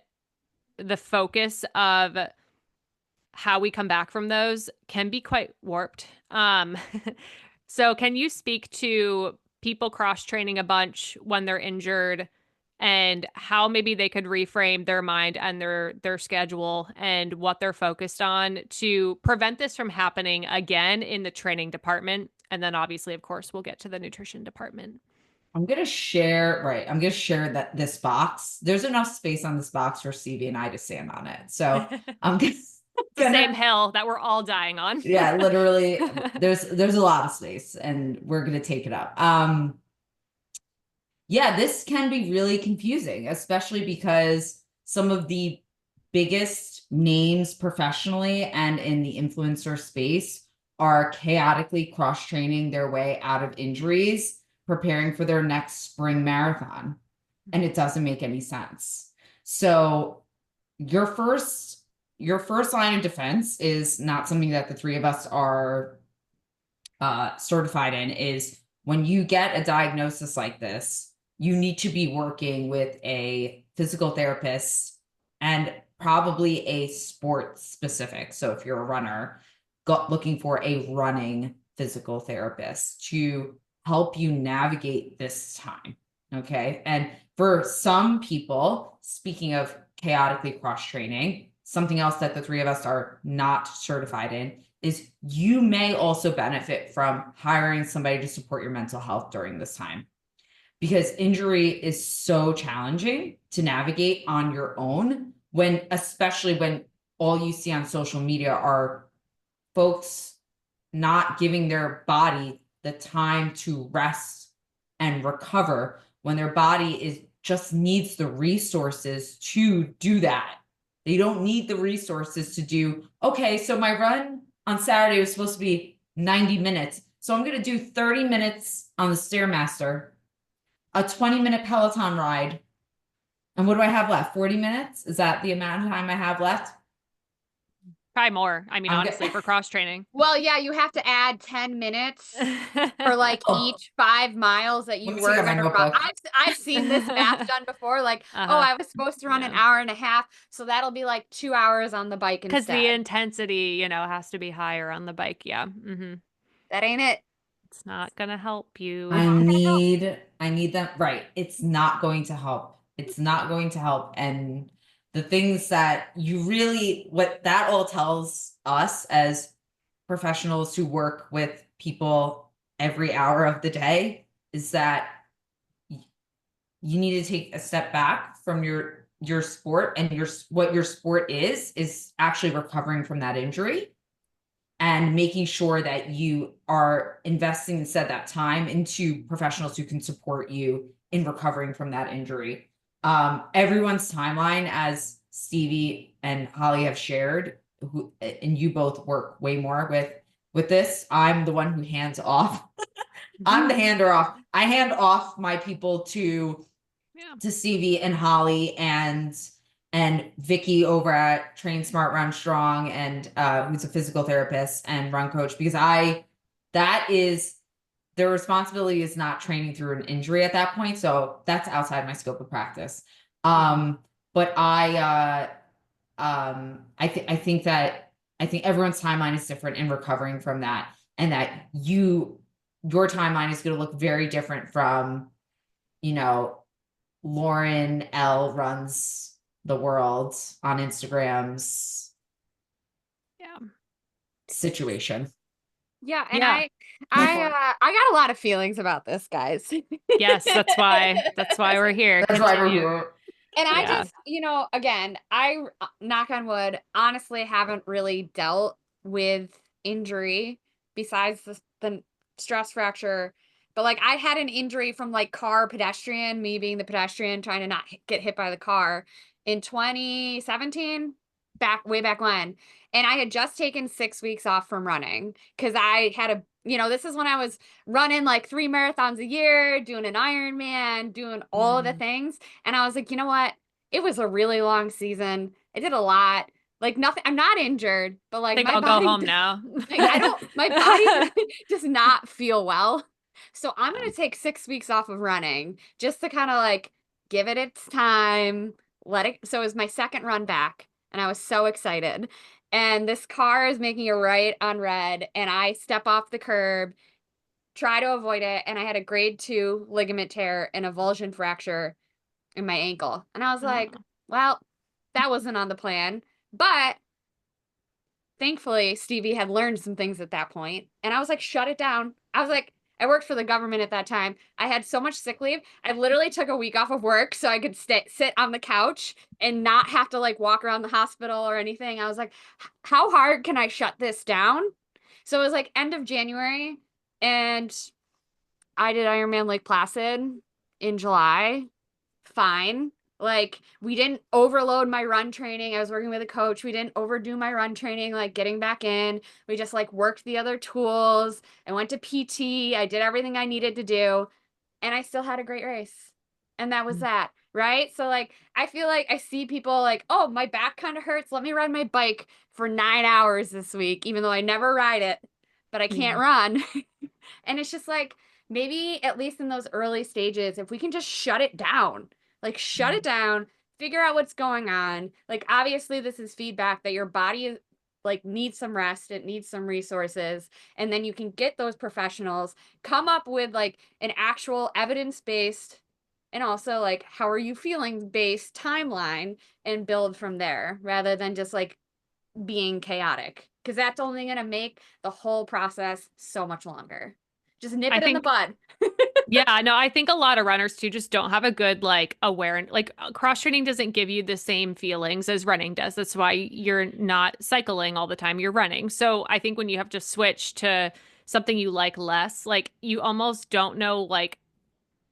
focus of how we come back from those can be quite warped. So can you speak to people cross training a bunch when they're injured and how maybe they could reframe their mind and their schedule and what they're focused on to prevent this from happening again in the training department? And then obviously, of course, we'll get to the nutrition department. I'm gonna share that this box. There's enough space on this box for Stevie and I to stand on it. So I'm gonna, the same hill that we're all dying on. Yeah, literally. There's a lot of space, and we're gonna take it up. Yeah, this can be really confusing, especially because some of the biggest names professionally and in the influencer space are chaotically cross-training their way out of injuries, preparing for their next spring marathon. And it doesn't make any sense. So your first line of defense is not something that the three of us are certified in, is when you get a diagnosis like this, you need to be working with a physical therapist and probably a sport specific. So if you're a runner, looking for a running physical therapist to help you navigate this time. Okay. And for some people, speaking of chaotically cross training, something else that the three of us are not certified in is you may also benefit from hiring somebody to support your mental health during this time, because injury is so challenging to navigate on your own, especially when all you see on social media are folks not giving their body the time to rest and recover when their body just needs the resources to do that. They don't need the resources to do, okay, so my run on Saturday was supposed to be 90 minutes. So I'm going to do 30 minutes on the Stairmaster, a 20-minute Peloton ride. And what do I have left? 40 minutes? Is that the amount of time I have left? Probably more. I mean, honestly, for cross training. Well, yeah, you have to add 10 minutes for like each 5 miles that you were going to run. I've seen this math done before. Like, oh, I was supposed to run an hour and a half. So that'll be like 2 hours on the bike instead. Because the intensity, has to be higher on the bike. Yeah. Mm-hmm. That ain't it. It's not going to help you. I need them. Right. It's not going to help. It's not going to help. And the things that what that all tells us as professionals who work with people every hour of the day is that you need to take a step back from your sport, and what your sport is actually recovering from that injury and making sure that you are investing instead that time into professionals who can support you in recovering from that injury. Everyone's timeline, as Stevie and Holly have shared, and you both work way more with this. I'm the one who hands off. I'm the hander off. I hand off my people to Stevie and Holly and Vicky over at Train Smart Run Strong, and who's a physical therapist and run coach, because their responsibility is not training through an injury at that point. So that's outside my scope of practice. But I think everyone's timeline is different in recovering from that, and that your timeline is going to look very different from, Lauren L runs the world on Instagram's situation. Yeah. And I got a lot of feelings about this, guys. Yes, that's why we're here. That's why we're here. And I just, again, I, knock on wood, honestly haven't really dealt with injury besides the stress fracture. But like, I had an injury from like me being the pedestrian, trying to not get hit by the car in 2017. way back when. And I had just taken 6 weeks off from running because I had this is when I was running like 3 marathons a year, doing an Ironman, doing all of the things. And I was like, you know what? It was a really long season. I did a lot. Like nothing, I'm not injured, but like think my I'll body, go home now. my body does not feel well. So I'm going to take 6 weeks off of running just to kind of like give it its time, let it. So it was my second run back and I was so excited. And this car is making a right on red and I step off the curb, try to avoid it. And I had a grade 2 ligament tear and avulsion fracture in my ankle. And I was like, well, that wasn't on the plan. But thankfully, Stevie had learned some things at that point. And I was like, shut it down. I was like, I worked for the government at that time. I had so much sick leave. I literally took a week off of work so I could sit on the couch and not have to like walk around the hospital or anything. I was like, how hard can I shut this down? So it was like end of January and I did Ironman Lake Placid in July. Fine. Like we didn't overload my run training. I was working with a coach. We didn't overdo my run training, like getting back in. We just like worked the other tools. I went to PT. I did everything I needed to do. And I still had a great race. And that was that. Right. So like I feel like I see people like, oh, my back kind of hurts. Let me ride my bike for 9 hours this week, even though I never ride it, but I can't run. And it's just like maybe at least in those early stages, if we can just shut it down. Like shut it down, figure out what's going on. Like obviously this is feedback that your body like needs some rest, it needs some resources, and then you can get those professionals, come up with like an actual evidence-based and also like how are you feeling based timeline and build from there rather than just like being chaotic because that's only going to make the whole process so much longer. Just nip it in the bud. Yeah, no, I think a lot of runners too just don't have a good like awareness. Like cross training doesn't give you the same feelings as running does. That's why you're not cycling all the time, you're running. So I think when you have to switch to something you like less, like you almost don't know like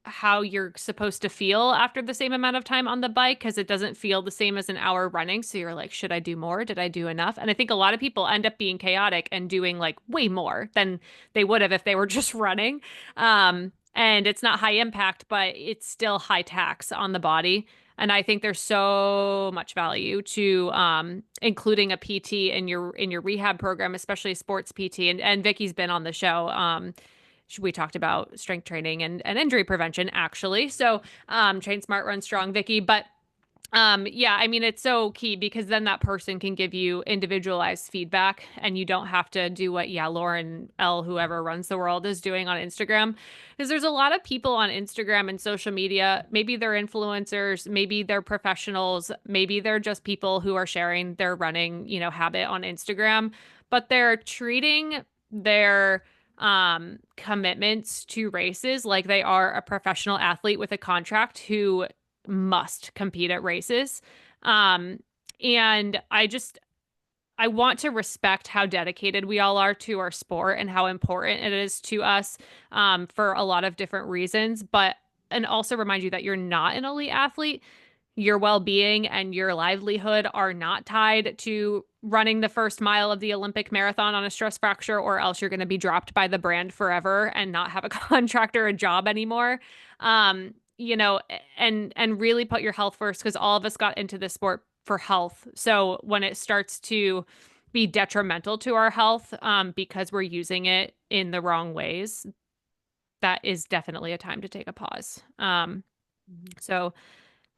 how you're supposed to feel after the same amount of time on the bike because it doesn't feel the same as an hour running. So you're like, should I do more? Did I do enough? And I think a lot of people end up being chaotic and doing like way more than they would have if they were just running. And it's not high impact, but it's still high tax on the body. And I think there's so much value to including a PT in your rehab program, especially sports PT. And Vicky's been on the show. We talked about strength training and injury prevention actually. So train smart, run strong, Vicky. But yeah, I mean, it's so key because then that person can give you individualized feedback and you don't have to do what, Lauren L, whoever runs the world is doing on Instagram. Because there's a lot of people on Instagram and social media. Maybe they're influencers, maybe they're professionals, maybe they're just people who are sharing their running, habit on Instagram, but they're treating their commitments to races like they are a professional athlete with a contract who must compete at races. And I want to respect how dedicated we all are to our sport and how important it is to us for a lot of different reasons, and also remind you that you're not an elite athlete. Your well-being and your livelihood are not tied to running the first mile of the Olympic marathon on a stress fracture, or else you're going to be dropped by the brand forever and not have a contract or a job anymore. And really put your health first because all of us got into this sport for health. So when it starts to be detrimental to our health because we're using it in the wrong ways, that is definitely a time to take a pause. So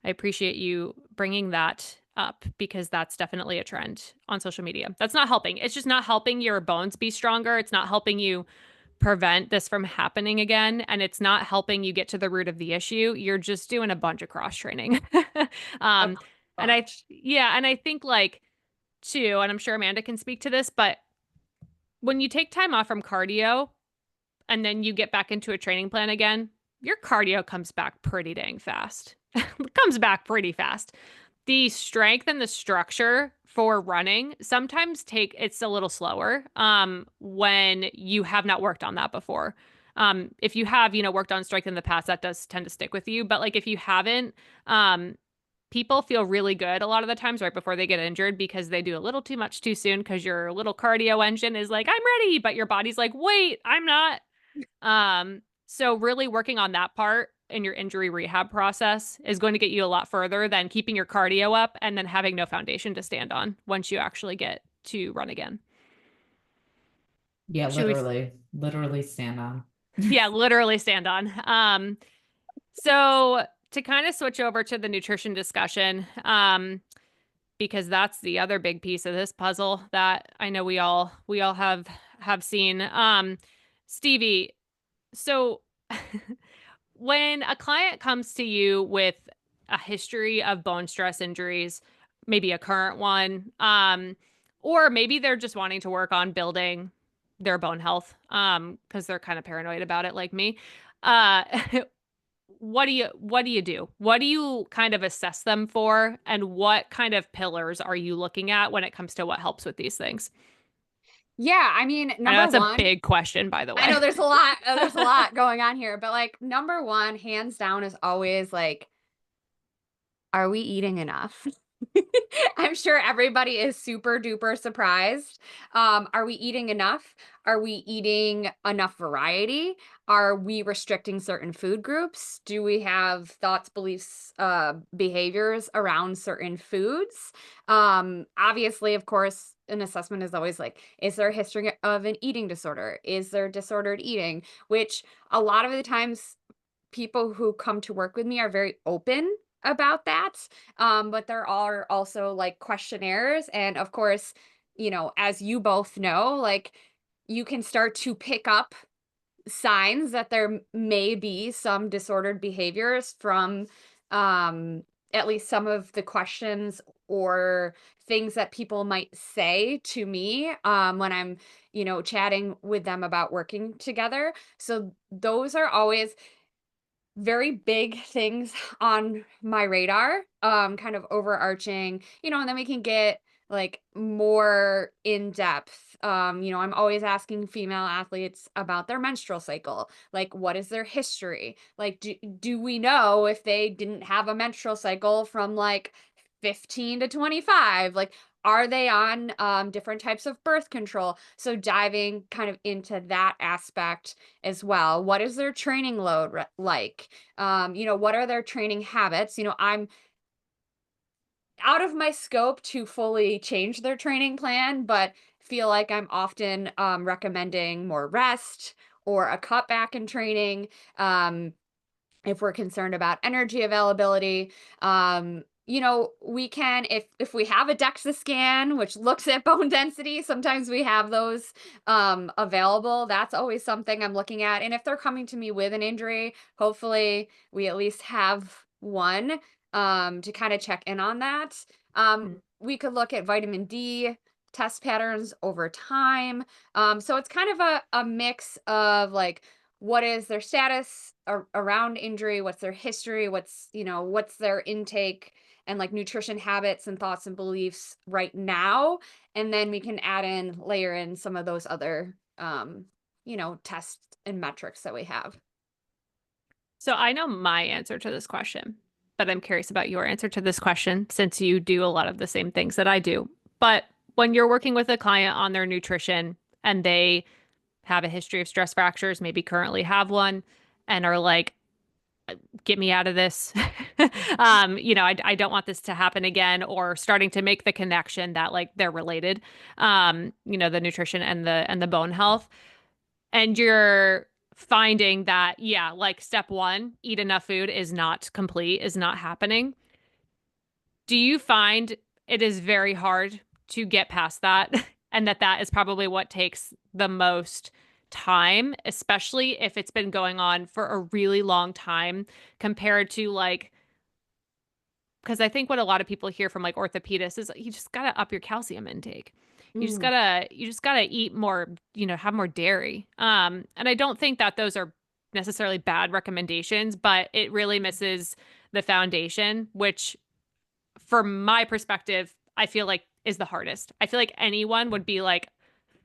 I appreciate you bringing that up because that's definitely a trend on social media. That's not helping. It's just not helping your bones be stronger. It's not helping you prevent this from happening again. And it's not helping you get to the root of the issue. You're just doing a bunch of cross training. And I think like too, and I'm sure Amanda can speak to this, but when you take time off from cardio and then you get back into a training plan again, your cardio comes back pretty dang fast. It comes back pretty fast. The strength and the structure for running sometimes it's a little slower when you have not worked on that before. If you have, worked on strength in the past, that does tend to stick with you. But like if you haven't, people feel really good a lot of the times right before they get injured because they do a little too much too soon because your little cardio engine is like, I'm ready, but your body's like, wait, I'm not. So really working on that part in your injury rehab process is going to get you a lot further than keeping your cardio up and then having no foundation to stand on once you actually get to run again. Yeah, Should we? literally stand on. Yeah, literally stand on. So to kind of switch over to the nutrition discussion, because that's the other big piece of this puzzle that I know we all have seen. Stevie, so when a client comes to you with a history of bone stress injuries, maybe a current one, or maybe they're just wanting to work on building their bone health, because they're kind of paranoid about it, like me. Uh, what do you do? What do you kind of assess them for, and what kind of pillars are you looking at when it comes to what helps with these things? Yeah, I mean, I know number that's a one, big question, by the I way. know there's a lot going on here, but like number one, hands down, is always like, are we eating enough? I'm sure everybody is super duper surprised. Are we eating enough? Are we eating enough variety? Are we restricting certain food groups? Do we have thoughts, beliefs, behaviors around certain foods? Obviously, of course, an assessment is always like, is there a history of an eating disorder? Is there disordered eating? Which a lot of the times people who come to work with me are very open about that. But there are also like questionnaires. And of course, as you both know, like you can start to pick up signs that there may be some disordered behaviors from um, at least some of the questions or things that people might say to me when I'm, chatting with them about working together. So those are always very big things on my radar, kind of overarching, and then we can get like more in depth. I'm always asking female athletes about their menstrual cycle. Like, what is their history? Like, do we know if they didn't have a menstrual cycle from like 15 to 25? Like, are they on different types of birth control? So diving kind of into that aspect as well. What is their training load like? What are their training habits? I'm out of my scope to fully change their training plan, but feel like I'm often recommending more rest or a cutback in training. If we're concerned about energy availability, we can, if we have a DEXA scan which looks at bone density, sometimes we have those available. That's always something I'm looking at. And if they're coming to me with an injury, hopefully we at least have one to kind of check in on that. We could look at vitamin D test patterns over time. So it's kind of a mix of like, what is their status around injury, what's their history, what's their intake and like nutrition habits and thoughts and beliefs right now, and then we can layer in some of those other tests and metrics that we have. So I know my answer to this question, but I'm curious about your answer to this question since you do a lot of the same things that I do. But when you're working with a client on their nutrition and they have a history of stress fractures, maybe currently have one, and are like, get me out of this. I don't want this to happen again, or starting to make the connection that like they're related, the nutrition and the bone health. And you're finding that, yeah, like step one, eat enough food is not complete, is not happening. Do you find it is very hard to get past that? And that is probably what takes the most time, especially if it's been going on for a really long time compared to like, because I think what a lot of people hear from like orthopedists is you just gotta up your calcium intake. Mm. You just gotta eat more, have more dairy. And I don't think that those are necessarily bad recommendations, but it really misses the foundation, which from my perspective, I feel like is the hardest. I feel like anyone would be like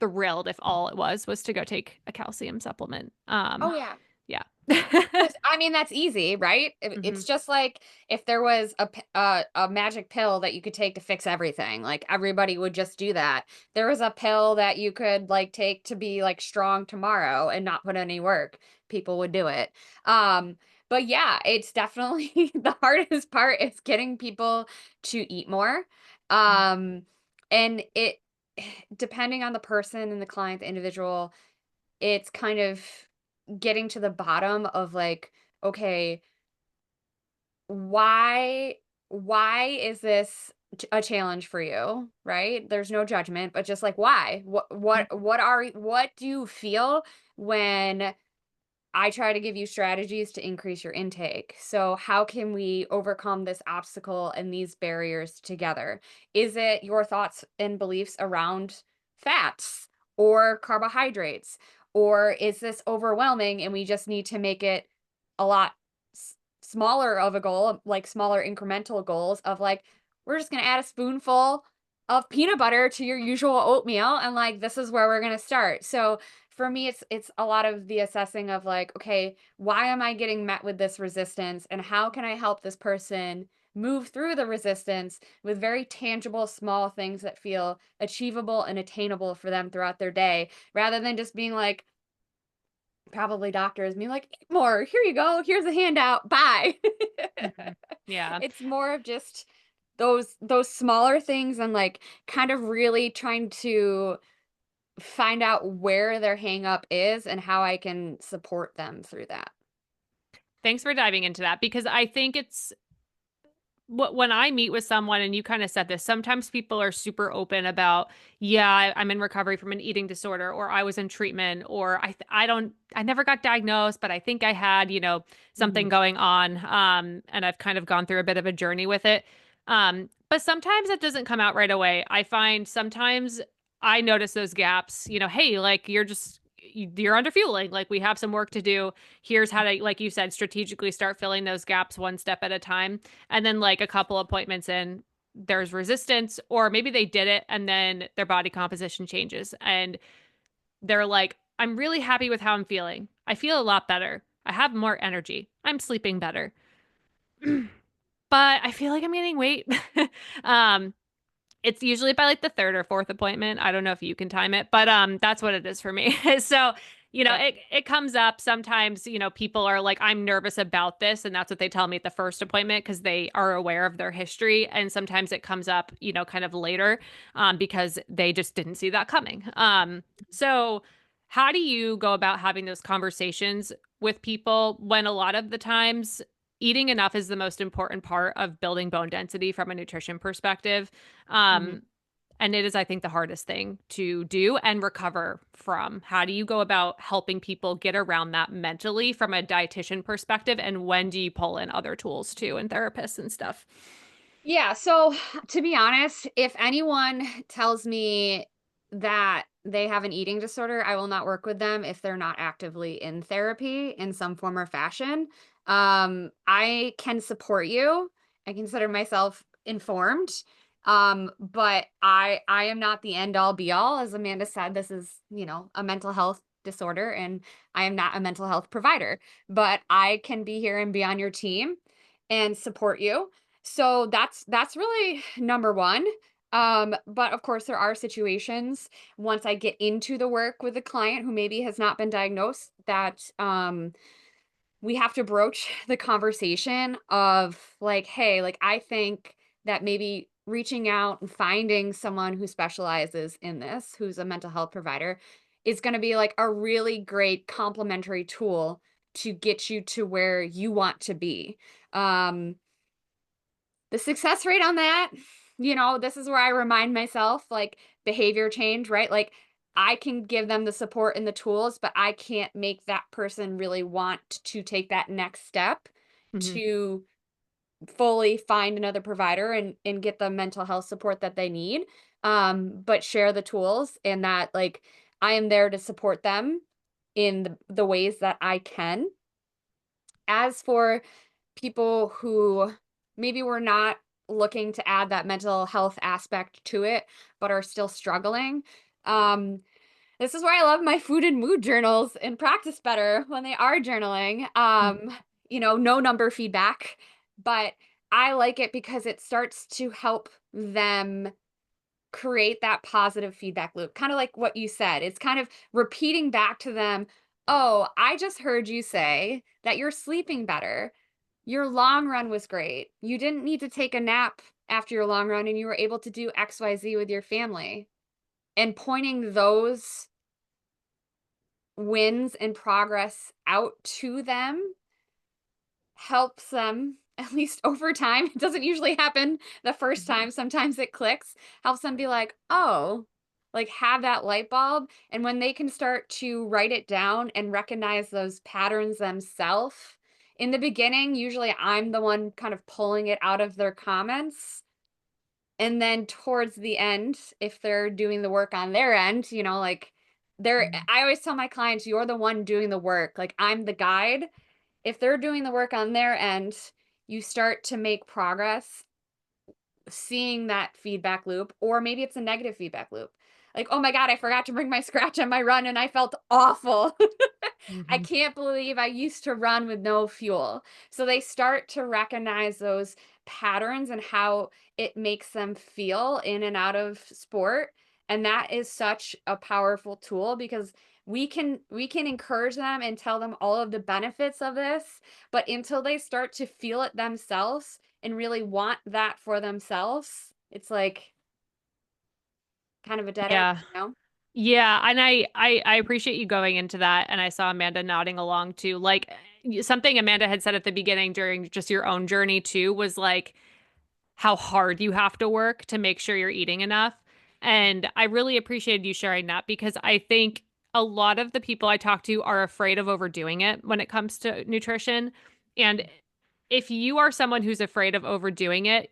thrilled if all it was to go take a calcium supplement. Oh yeah. Yeah. I mean, that's easy, right? Hmm. It's just like if there was a magic pill that you could take to fix everything, like everybody would just do that. There was a pill that you could like take to be like strong tomorrow and not put any work. People would do it. Um, but yeah, it's definitely the hardest part is getting people to eat more. Um, and it depending on the person and the client, the individual, it's kind of getting to the bottom of like, okay, why why is this a challenge for you, right? There's no judgment, but just like why? What do you feel when I try to give you strategies to increase your intake? So how can we overcome this obstacle and these barriers together? Is it your thoughts and beliefs around fats or carbohydrates? Or is this overwhelming and we just need to make it a lot smaller of a goal, like smaller incremental goals of like, we're just going to add a spoonful of peanut butter to your usual oatmeal and like this is where we're going to start. So for me it's a lot of the assessing of like, okay, why am I getting met with this resistance and how can I help this person move through the resistance with very tangible small things that feel achievable and attainable for them throughout their day, rather than just being like, probably doctors being like, eat more, here you go, here's a handout, bye. Hmm. Yeah. It's more of just those smaller things and like kind of really trying to find out where their hang up is and how I can support them through that. Thanks for diving into that because I think it's when I meet with someone, and you kind of said this, sometimes people are super open about, yeah, I'm in recovery from an eating disorder, or I was in treatment, or I never got diagnosed, but I think I had, something Mhm. going on. And I've kind of gone through a bit of a journey with it. But sometimes it doesn't come out right away. I find sometimes I notice those gaps, hey, like you're under fueling, like we have some work to do. Here's how to, like you said, strategically start filling those gaps one step at a time. And then like a couple appointments in, there's resistance, or maybe they did it and then their body composition changes and they're like, I'm really happy with how I'm feeling. I feel a lot better. I have more energy. I'm sleeping better. But I feel like I'm gaining weight. um it's usually by like the third or fourth appointment. I don't know if you can time it, but that's what it is for me. So, Yep. it comes up sometimes, people are like, I'm nervous about this, and that's what they tell me at the first appointment because they are aware of their history. And sometimes it comes up, kind of later, because they just didn't see that coming. So how do you go about having those conversations with people when a lot of the times eating enough is the most important part of building bone density from a nutrition perspective? Mhm. Um, and it is, I think, the hardest thing to do and recover from. How do you go about helping people get around that mentally from a dietitian perspective? And when do you pull in other tools too and therapists and stuff? Yeah, so to be honest, if anyone tells me that they have an eating disorder, I will not work with them if they're not actively in therapy in some form or fashion. I can support you. I consider myself informed. But I am not the end all be all. As Amanda said, this is, a mental health disorder and I am not a mental health provider, but I can be here and be on your team and support you. So that's really number one. But of course, there are situations once I get into the work with a client who maybe has not been diagnosed that we have to broach the conversation of like, hey, like I think that maybe reaching out and finding someone who specializes in this, who's a mental health provider, is going to be like a really great complementary tool to get you to where you want to be. Um, the success rate on that, this is where I remind myself, like, behavior change, right? Like, I can give them the support and the tools, but I can't make that person really want to take that next step Hmm. to fully find another provider and get the mental health support that they need. But share the tools and that, like, I am there to support them in the ways that I can. As for people who maybe were not looking to add that mental health aspect to it, but are still struggling. Um, This is why I love my food and mood journals and practice better when they are journaling. No number feedback, but I like it because it starts to help them create that positive feedback loop. Kind of like what you said. It's kind of repeating back to them, "Oh, I just heard you say that you're sleeping better. Your long run was great. You didn't need to take a nap after your long run and you were able to do XYZ with your family." And pointing those wins and progress out to them helps them, at least over time. It doesn't usually happen the first time. Sometimes it clicks, helps them be like, oh, like have that light bulb. And when they can start to write it down and recognize those patterns themselves, in the beginning, usually I'm the one kind of pulling it out of their comments. And then towards the end, if they're doing the work on their end, like I always tell my clients, you're the one doing the work. Like I'm the guide. If they're doing the work on their end, you start to make progress, seeing that feedback loop, or maybe it's a negative feedback loop. Like, oh my God, I forgot to bring my scratch on my run and I felt awful. I can't believe I used to run with no fuel. So they start to recognize those patterns and how it makes them feel in and out of sport. And that is such a powerful tool because we can encourage them and tell them all of the benefits of this, but until they start to feel it themselves and really want that for themselves, it's like kind of a dead Yeah. end. Yeah, and I appreciate you going into that, and I saw Amanda nodding along too. Like something Amanda had said at the beginning during just your own journey too was like how hard you have to work to make sure you're eating enough. And I really appreciated you sharing that because I think a lot of the people I talk to are afraid of overdoing it when it comes to nutrition. And if you are someone who's afraid of overdoing it,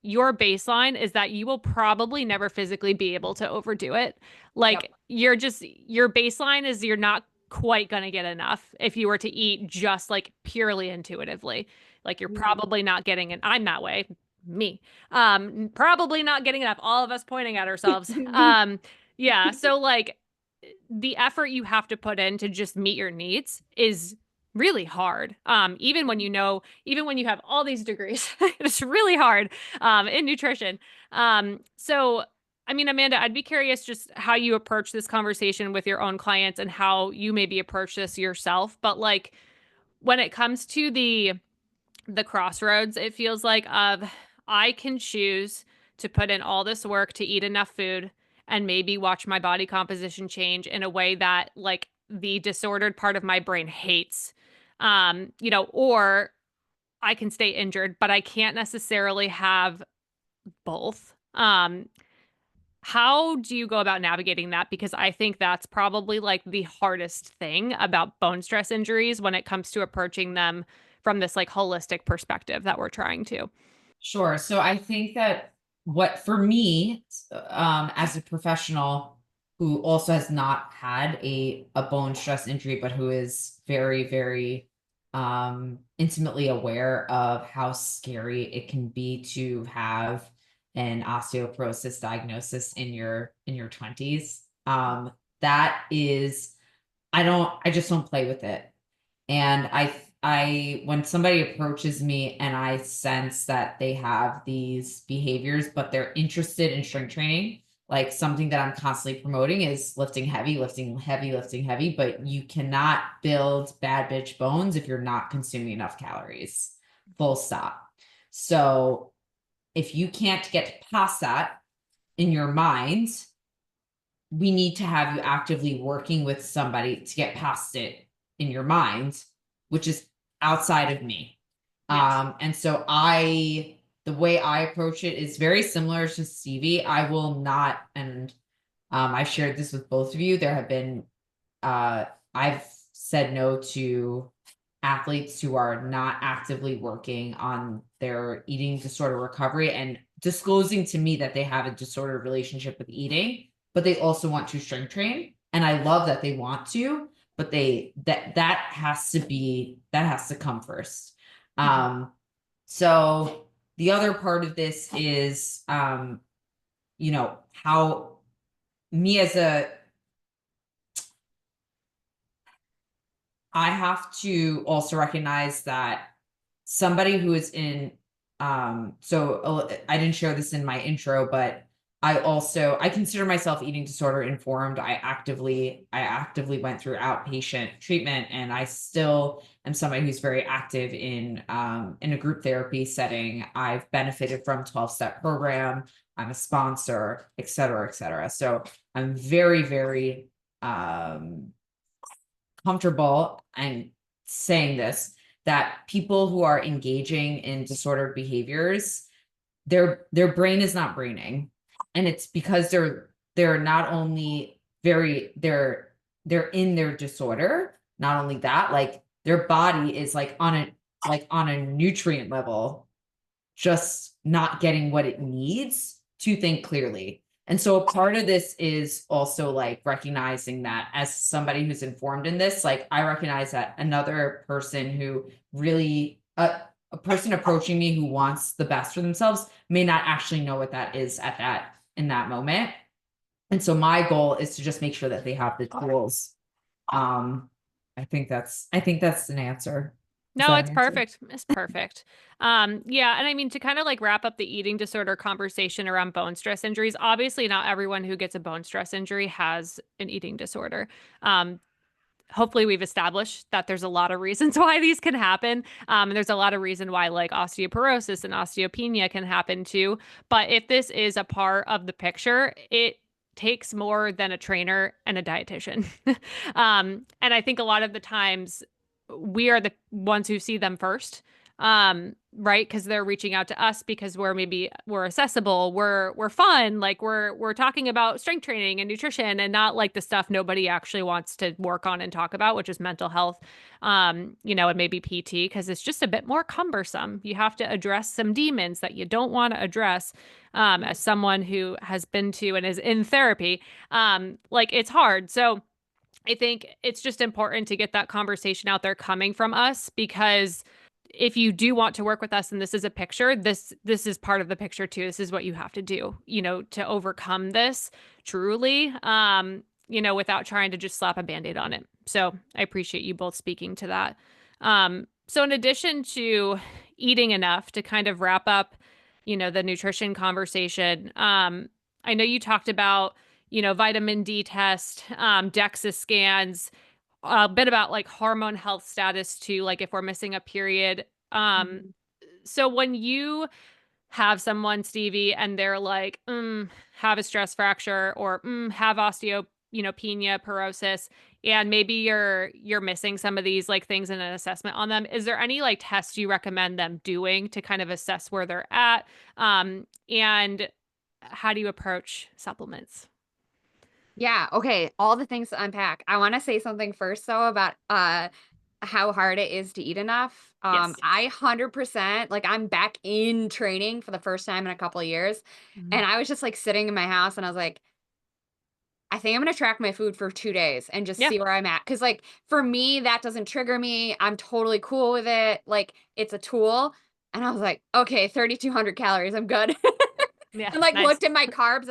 your baseline is that you will probably never physically be able to overdo it. Yep. Like your baseline is you're not quite going to get enough if you were to eat just like purely intuitively. Like you're probably not getting it. I'm that way. Me. Probably not getting enough. All of us pointing at ourselves. Yeah. So like the effort you have to put in to just meet your needs is really hard. Even when even when you have all these degrees, it's really hard in nutrition. So, I mean, Amanda, I'd be curious just how you approach this conversation with your own clients and how you maybe approach this yourself. But like when it comes to the crossroads, it feels like of I can choose to put in all this work to eat enough food and maybe watch my body composition change in a way that like the disordered part of my brain hates. Or I can stay injured, but I can't necessarily have both. How do you go about navigating that? Because I think that's probably like the hardest thing about bone stress injuries when it comes to approaching them from this like holistic perspective that we're trying to. Sure. So I think that what for me, as a professional who also has not had a bone stress injury, but who is very, very intimately aware of how scary it can be to have an osteoporosis diagnosis in your 20s. That is, I just don't play with it. And when somebody approaches me and I sense that they have these behaviors, but they're interested in strength training, like something that I'm constantly promoting is lifting heavy, lifting heavy, lifting heavy, but you cannot build bad bitch bones if you're not consuming enough calories, full stop. So if you can't get past that in your mind, we need to have you actively working with somebody to get past it in your mind, which is outside of me. Yes. And so the way I approach it is very similar to Stevie. I will not, and I've shared this with both of you. There have been, I've said no to athletes who are not actively working on their eating disorder recovery and disclosing to me that they have a disordered relationship with eating, but they also want to strength train. And I love that they want to, but that has to come first. So the other part of this is, how me as a I have to also recognize that somebody who is in, I didn't share this in my intro, but I consider myself eating disorder informed. I actively went through outpatient treatment, and I still am somebody who's very active in a group therapy setting. I've benefited from 12-step program. I'm a sponsor, et cetera, et cetera. So I'm very, very comfortable and saying this, that people who are engaging in disordered behaviors, their brain is not braining, and it's because they're not only they're in their disorder. Not only that, like their body is like on a nutrient level, just not getting what it needs to think clearly. And so a part of this is also like recognizing that as somebody who's informed in this, like I recognize that another person who really, a person approaching me who wants the best for themselves may not actually know what that is in that moment. And so my goal is to just make sure that they have the tools. I think that's an answer. Is No, that it's an answer? perfect. It's perfect. Yeah, and I mean to kind of like wrap up the eating disorder conversation around bone stress injuries, obviously not everyone who gets a bone stress injury has an eating disorder. Um, Hopefully we've established that there's a lot of reasons why these can happen. And there's a lot of reason why like osteoporosis and osteopenia can happen too. But if this is a part of the picture, it takes more than a trainer and a dietitian. And I think a lot of the times we are the ones who see them first. Right? Because they're reaching out to us because we're accessible, we're fun, like we're talking about strength training and nutrition and not like the stuff nobody actually wants to work on and talk about, which is mental health, and maybe PT, because it's just a bit more cumbersome. You have to address some demons that you don't want to address. As someone who has been to and is in therapy, like it's hard. So I think it's just important to get that conversation out there coming from us, because if you do want to work with us and this is a picture, this is part of the picture too. This is what you have to do, to overcome this truly, without trying to just slap a band-aid on it. So I appreciate you both speaking to that. So in addition to eating enough, to kind of wrap up, the nutrition conversation, I know you talked about, vitamin D test, DEXA scans, a bit about like hormone health status too, like if we're missing a period. Mhm. So when you have someone, Stevie, and they're like, have a stress fracture, or have osteopenia, porosis, and maybe you're missing some of these like things in an assessment on them, is there any like tests you recommend them doing to kind of assess where they're at? And how do you approach supplements? Yeah, okay, all the things to unpack. I wanna say something first though about, how hard it is to eat enough. Yes. I 100%, like, I'm back in training for the first time in a couple of years, Mhm. and I was just, like, sitting in my house, and I was like, "I think I'm gonna track my food for 2 days and just Yeah. see where I'm at." Because like, for me, that doesn't trigger me, I'm totally cool with it, like, it's a tool, and I was like, "Okay, 3,200 calories, I'm good." Yeah. And, like, Nice. looked at my carbs,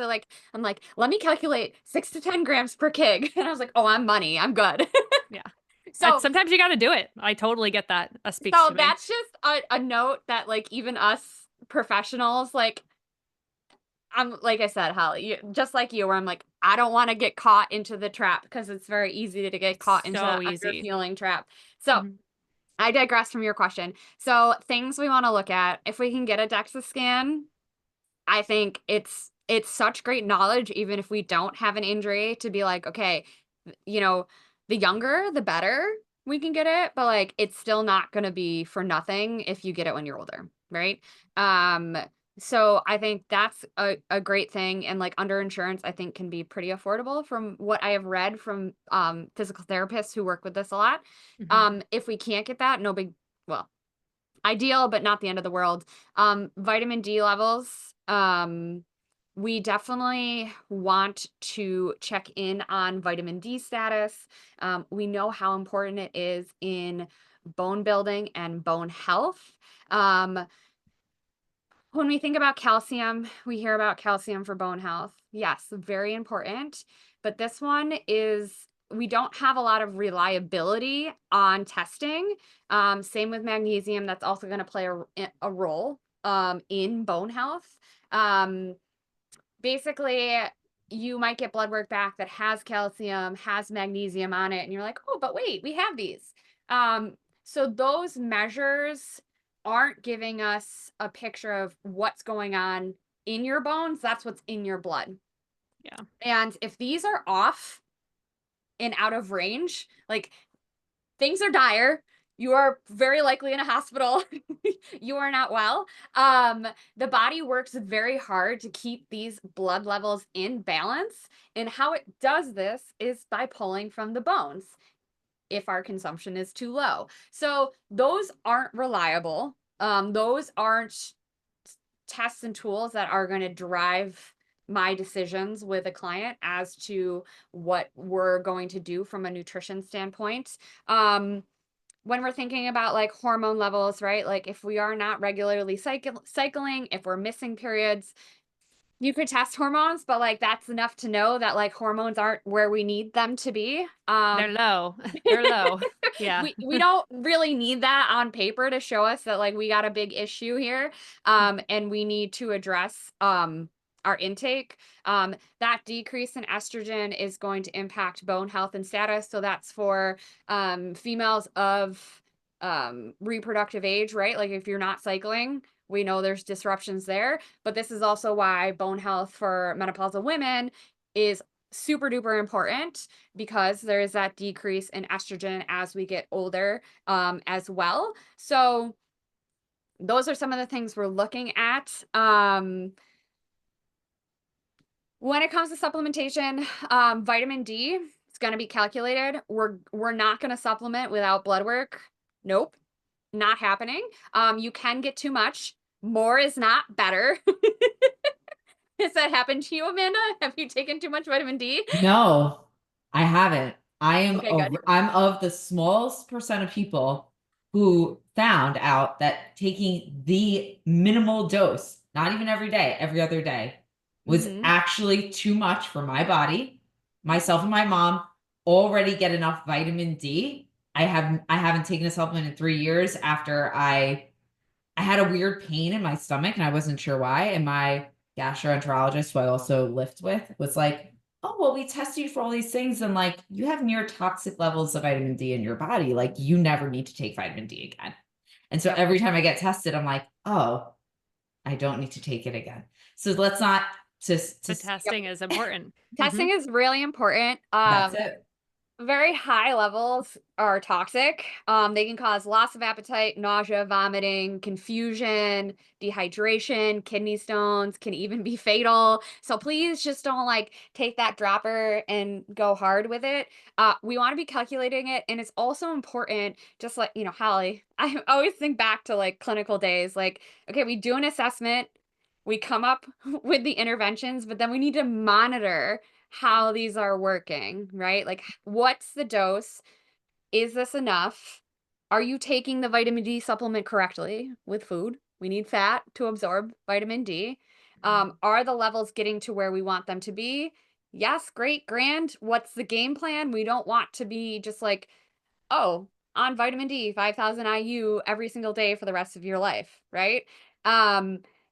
I'm like, "Let me calculate 6 to 10 grams per kg." And I was like, "Oh, I'm money, I'm good." Yeah. So Sometimes you got to do it. I totally get that. That speaks so to me. that's just a note that, like, even us professionals, like, I'm like I said, Holly, just like you, where I'm like, I don't wanna get caught into the trap because it's very easy to get caught into So that easy. underfueling trap. So, Mhm. I digress from your question. So, things we wanna look at, if we can get a DEXA scan, I think it's such great knowledge even if we don't have an injury to be like, okay, you know, the younger, the better we can get it, but like it's still not going to be for nothing if you get it when you're older, right? Um so I think that's a great thing, and like under insurance I think can be pretty affordable from what I have read from physical therapists who work with this a lot. Mhm. If we can't get that, no big, well, ideal, but not the end of the world. Vitamin D levels. We definitely want to check in on vitamin D status. We know how important it is in bone building and bone health. Um, when we think about calcium, we hear about calcium for bone health. Yes, very important. But this one is we don't have a lot of reliability on testing. Same with magnesium. That's also going to play a role in bone health. Basically, you might get blood work back that has calcium, has magnesium on it, and you're like, oh, but wait, we have these. So those measures aren't giving us a picture of what's going on in your bones. That's what's in your blood. Yeah. And if these are off and out of range, like things are dire, you are very likely in a hospital, you are not well. The body works very hard to keep these blood levels in balance. And how it does this is by pulling from the bones if our consumption is too low. So those aren't reliable. Those aren't tests and tools that are going to drive my decisions with a client as to what we're going to do from a nutrition standpoint. When we're thinking about like hormone levels, right? Like if we are not regularly cycling, if we're missing periods, you could test hormones, but like that's enough to know that like hormones aren't where we need them to be. They're low. They're low. Yeah. We don't really need that on paper to show us that like we got a big issue here. And we need to address our intake. That decrease in estrogen is going to impact bone health and status. So that's for females of reproductive age, right? Like if you're not cycling, we know there's disruptions there, but this is also why bone health for menopausal women is super duper important, because there is that decrease in estrogen as we get older as well. So those are some of the things we're looking at. When it comes to supplementation, vitamin D is going to be calculated. We're not going to supplement without blood work. Nope, not happening. You can get too much. More is not better. Has that happened to you, Amanda? Have you taken too much vitamin D? No, I haven't. Okay, good. I'm of the smallest percent of people who found out that taking the minimal dose, not even every day, every other day, was actually too much for my body. Myself and my mom already get enough vitamin D. I haven't taken a supplement in 3 years after I had a weird pain in my stomach and I wasn't sure why. And my gastroenterologist, who I also lift with, was like, oh, well, we test you for all these things. And like, you have near toxic levels of vitamin D in your body. Like, you never need to take vitamin D again. And so every time I get tested, I'm like, oh, I don't need to take it again. So let's not just The testing is important. Testing is really important. That's it. Very high levels are toxic. They can cause loss of appetite, nausea, vomiting, confusion, dehydration, kidney stones, can even be fatal. So please just don't like take that dropper and go hard with it. We want to be calculating it. And it's also important, just like, you know, Holly, I always think back to like clinical days, like, okay, we do an assessment, we come up with the interventions, but then we need to monitor how these are working, right? Like, what's the dose? Is this enough? Are you taking the vitamin D supplement correctly with food? We need fat to absorb vitamin D. Are the levels getting to where we want them to be? Yes, great, grand. What's the game plan? We don't want to be just like, oh, on vitamin D, 5,000 IU every single day for the rest of your life, right?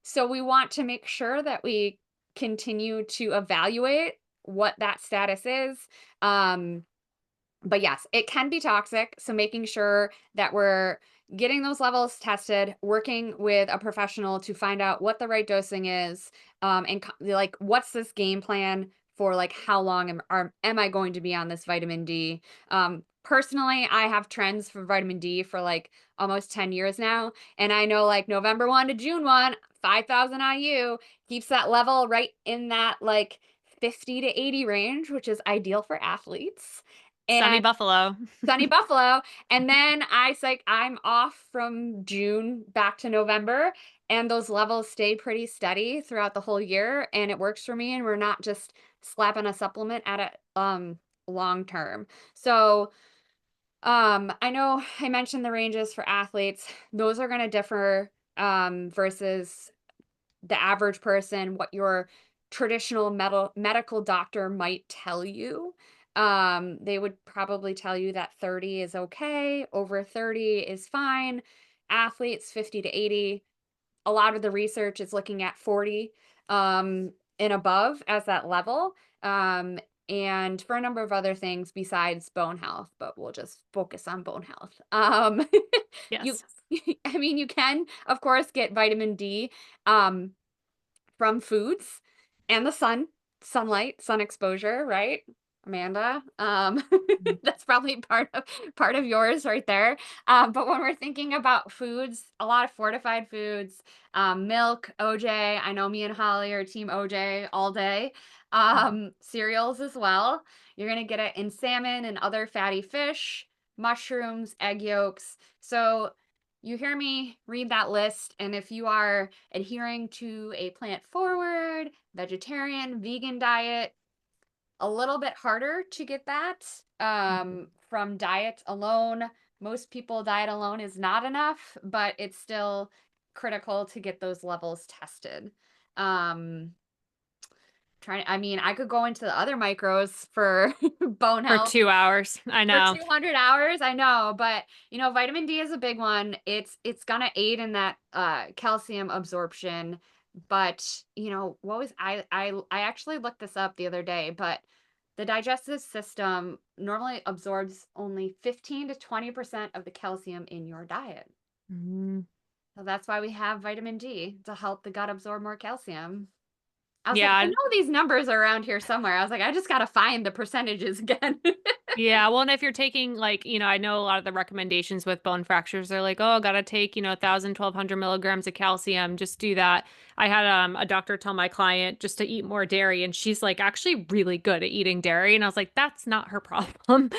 So we want to make sure that we continue to evaluate what that status is. But yes, it can be toxic. So making sure that we're getting those levels tested, working with a professional to find out what the right dosing is, and like, what's this game plan for like how long am I going to be on this vitamin D? Personally, I have trends for vitamin D for like almost 10 years now. And I know like November 1 to June 1, 5,000 IU keeps that level right in that like 50 to 80 range, which is ideal for athletes. And Sunny Buffalo. Sunny Buffalo. And then I'm off from June back to November, and those levels stay pretty steady throughout the whole year, and it works for me, and we're not just slapping a supplement at it long term. So I know I mentioned the ranges for athletes. Those are going to differ versus the average person, what your traditional medical doctor might tell you. They would probably tell you that 30 is okay, over 30 is fine. Athletes 50 to 80. A lot of the research is looking at 40 and above as that level. Um, and for a number of other things besides bone health, but we'll just focus on bone health. You, Yes. I mean, you can, of course, get vitamin D um, from foods and the sunlight, sun exposure, right? Amanda, Mhm. that's probably part of yours right there. But when we're thinking about foods, a lot of fortified foods, milk, OJ. I know me and Holly are team OJ all day. Cereals as well. You're gonna get it in salmon and other fatty fish, mushrooms, egg yolks. So you hear me read that list, and if you are adhering to a plant forward, vegetarian, vegan diet, a little bit harder to get that from diet alone. Most people, diet alone is not enough, but it's still critical to get those levels tested. Um, I mean, I could go into the other micros for bone For health 2 hours. I for know. 200 hours. I know, but vitamin D is a big one. It's gonna aid in that calcium absorption. But what was I actually looked this up the other day, but the digestive system normally absorbs only 15 to 20% of the calcium in your diet. Mm. So that's why we have vitamin D to help the gut absorb more calcium. I was like, I Yeah. know these numbers are around here somewhere. I was like, I just got to find the percentages again. Yeah, well, and if you're taking like, I know a lot of the recommendations with bone fractures, they're like, oh, gotta take, 1,000, 1,200 milligrams of calcium. Just do that. I had a doctor tell my client just to eat more dairy, and she's like actually really good at eating dairy. And I was like, that's not her problem.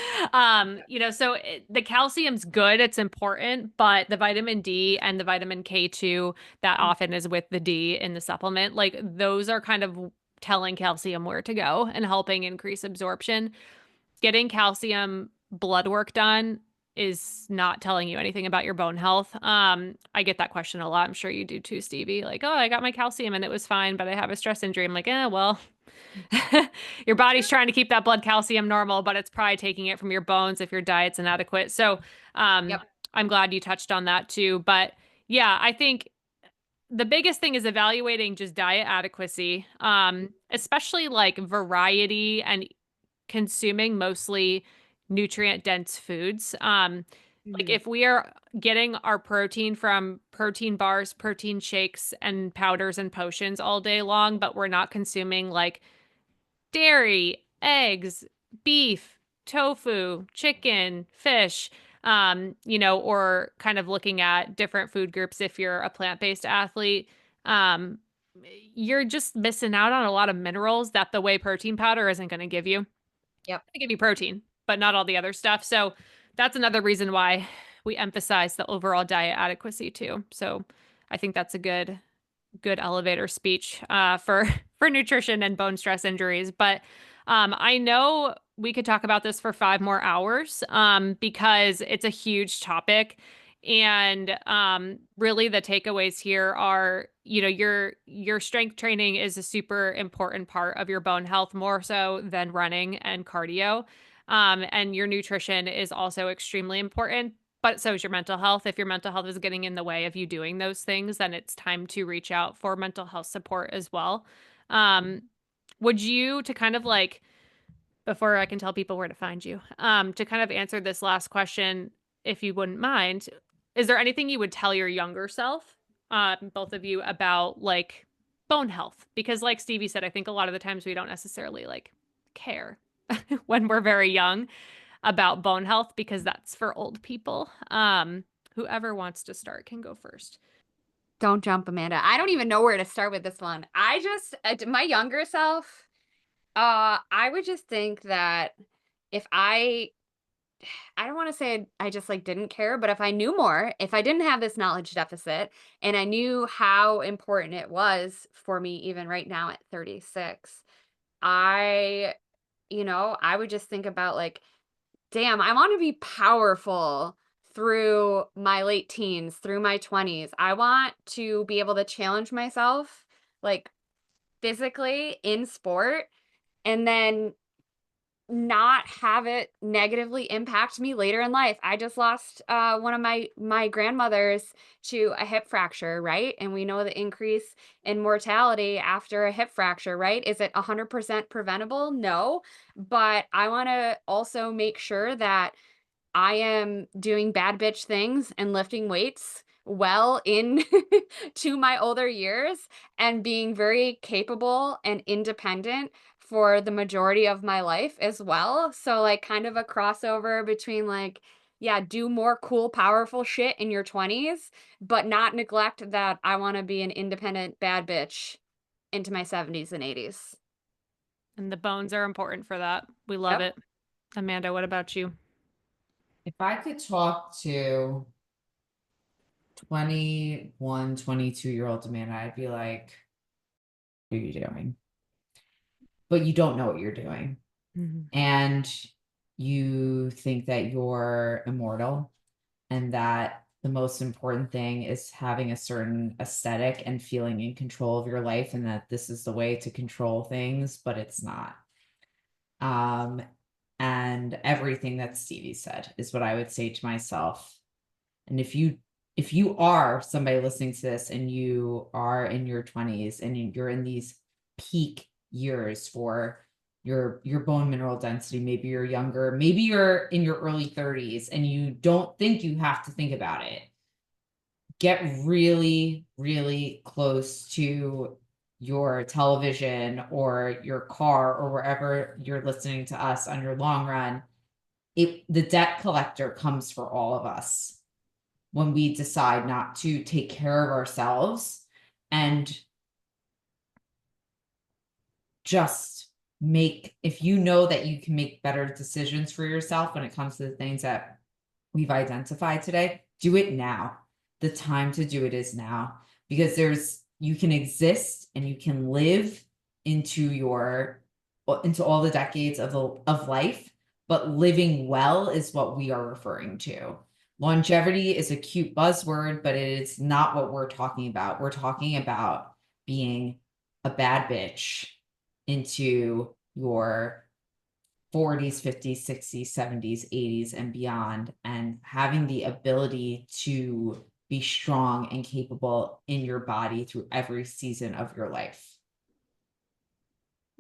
So the calcium's good, it's important, but the vitamin D and the vitamin K2 that often is with the D in the supplement, like those are kind of telling calcium where to go and helping increase absorption. Getting calcium blood work done is not telling you anything about your bone health. I get that question a lot. I'm sure you do too, Stevie. Like, oh, I got my calcium and it was fine, but I have a stress injury. I'm like, well, your body's trying to keep that blood calcium normal, but it's probably taking it from your bones if your diet's inadequate. So, Yep. I'm glad you touched on that too. But yeah, I think the biggest thing is evaluating just diet adequacy, especially like variety and consuming mostly nutrient dense foods. Like Mhm. if we are getting our protein from protein bars, protein shakes, and powders and potions all day long, but we're not consuming like dairy, eggs, beef, tofu, chicken, fish, or kind of looking at different food groups if you're a plant-based athlete, um, you're just missing out on a lot of minerals that the whey protein powder isn't going to give you. Yep. To give you protein, but not all the other stuff. So that's another reason why we emphasize the overall diet adequacy too. So I think that's a good elevator speech for for nutrition and bone stress injuries. But I know we could talk about this for 5 more hours because it's a huge topic. And really, the takeaways here are, your strength training is a super important part of your bone health, more so than running and cardio. And your nutrition is also extremely important, but so is your mental health. If your mental health is getting in the way of you doing those things, then it's time to reach out for mental health support as well. Um, would you, to kind of like, before I can tell people where to find you, to kind of answer this last question, if you wouldn't mind, is there anything you would tell your younger self, both of you, about like bone health? Because like Stevie said, I think a lot of the times we don't necessarily like care when we're very young about bone health because that's for old people. Whoever wants to start can go first. Don't jump, Amanda. I don't even know where to start with this one. I just, my younger self, I would just think that if I don't want to say I just like didn't care, but if I knew more, if I didn't have this knowledge deficit and I knew how important it was for me, even right now at 36, I, I would just think about like, damn, I want to be powerful through my late teens, through my 20s. I want to be able to challenge myself like physically in sport and then not have it negatively impact me later in life. I just lost one of my grandmothers to a hip fracture, right? And we know the increase in mortality after a hip fracture, right? Is it 100% preventable? No, but I want to also make sure that I am doing bad bitch things and lifting weights well in to my older years and being very capable and independent for the majority of my life as well. So like kind of a crossover between like, yeah, do more cool, powerful shit in your 20s, but not neglect that I want to be an independent bad bitch into my 70s and 80s. And the bones are important for that. We love Yep. it. Amanda, what about you? If I could talk to 21, 22-year-old Amanda, I'd be like, what are you doing? But you don't know what you're doing. And you think that you're immortal and that the most important thing is having a certain aesthetic and feeling in control of your life, and that this is the way to control things, but it's not. And everything that Stevie said is what I would say to myself. And if you are somebody listening to this and you are in your 20s and you're in these peak years for your bone mineral density, maybe you're younger, maybe you're in your early 30s and you don't think you have to think about it, get really, really close to your television or your car or wherever you're listening to us on your long run. The debt collector comes for all of us when we decide not to take care of ourselves and just if you know that you can make better decisions for yourself when it comes to the things that we've identified today, do it now. The time to do it is now, because you can exist and you can live into all the decades of life, but living well is what we are referring to. Longevity is a cute buzzword, but it is not what we're talking about. We're talking about being a bad bitch into your 40s, 50s, 60s, 70s, 80s, and beyond, and having the ability to be strong and capable in your body through every season of your life.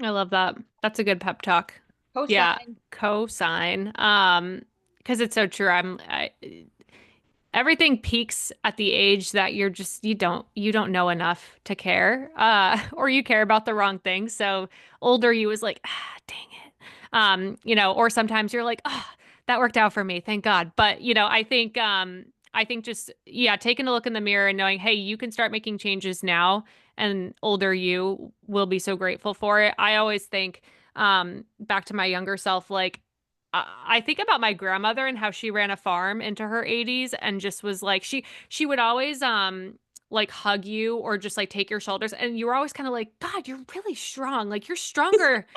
I love that. That's a good pep talk. Co-sign. Yeah, co-sign. Because it's so true. Everything peaks at the age that you don't know enough to care. Or you care about the wrong things. So older you is like, dang it. Or sometimes you're like, that worked out for me, thank God. But I think just, yeah, taking a look in the mirror and knowing, hey, you can start making changes now, and older you will be so grateful for it. I always think, back to my younger self, like, I think about my grandmother and how she ran a farm into her 80s and just was like, she would always, like hug you or just like take your shoulders. And you were always kind of like, God, you're really strong. Like you're stronger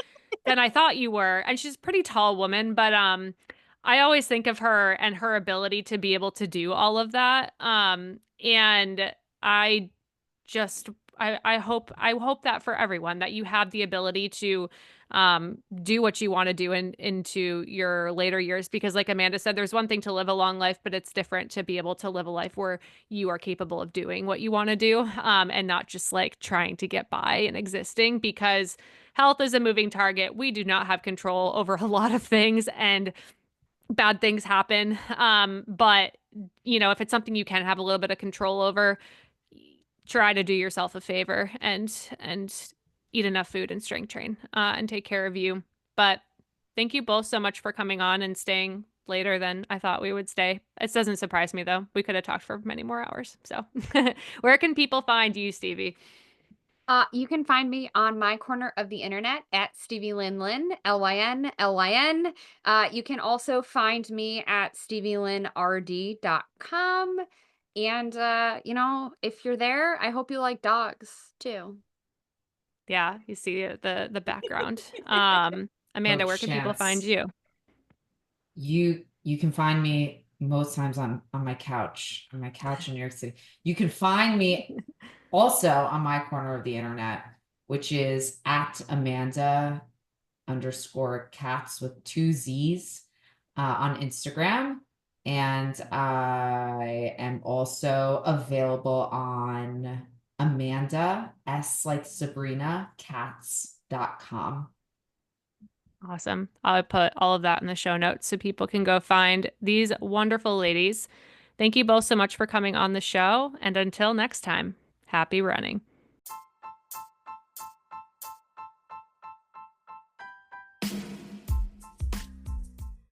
than I thought you were. And she's a pretty tall woman, but I always think of her and her ability to be able to do all of that. And I just I hope that for everyone, that you have the ability to do what you want to do into your later years, because like Amanda said, there's one thing to live a long life, but it's different to be able to live a life where you are capable of doing what you want to do, and not just like trying to get by and existing, because health is a moving target. We do not have control over a lot of things, and bad things happen. But if it's something you can have a little bit of control over, try to do yourself a favor and eat enough food and strength train, and take care of you. But thank you both so much for coming on and staying later than I thought we would stay. It doesn't surprise me though. We could have talked for many more hours. So where can people find you, Stevie? You can find me on my corner of the internet at Stevie Lynn Lynn, LYN. You can also find me at StevieLynnRD.com. And, if you're there, I hope you like dogs too. Yeah, you see the background. Amanda, No where can people find chance. you? You can find me most times on my couch in New York City. You can find me also on my corner of the internet, which is at Amanda underscore Katz with 2 Z's on Instagram. And I am also available on Amanda S like Sabrina Katz.com. Awesome. I'll put all of that in the show notes so people can go find these wonderful ladies. Thank you both so much for coming on the show. And until next time, happy running.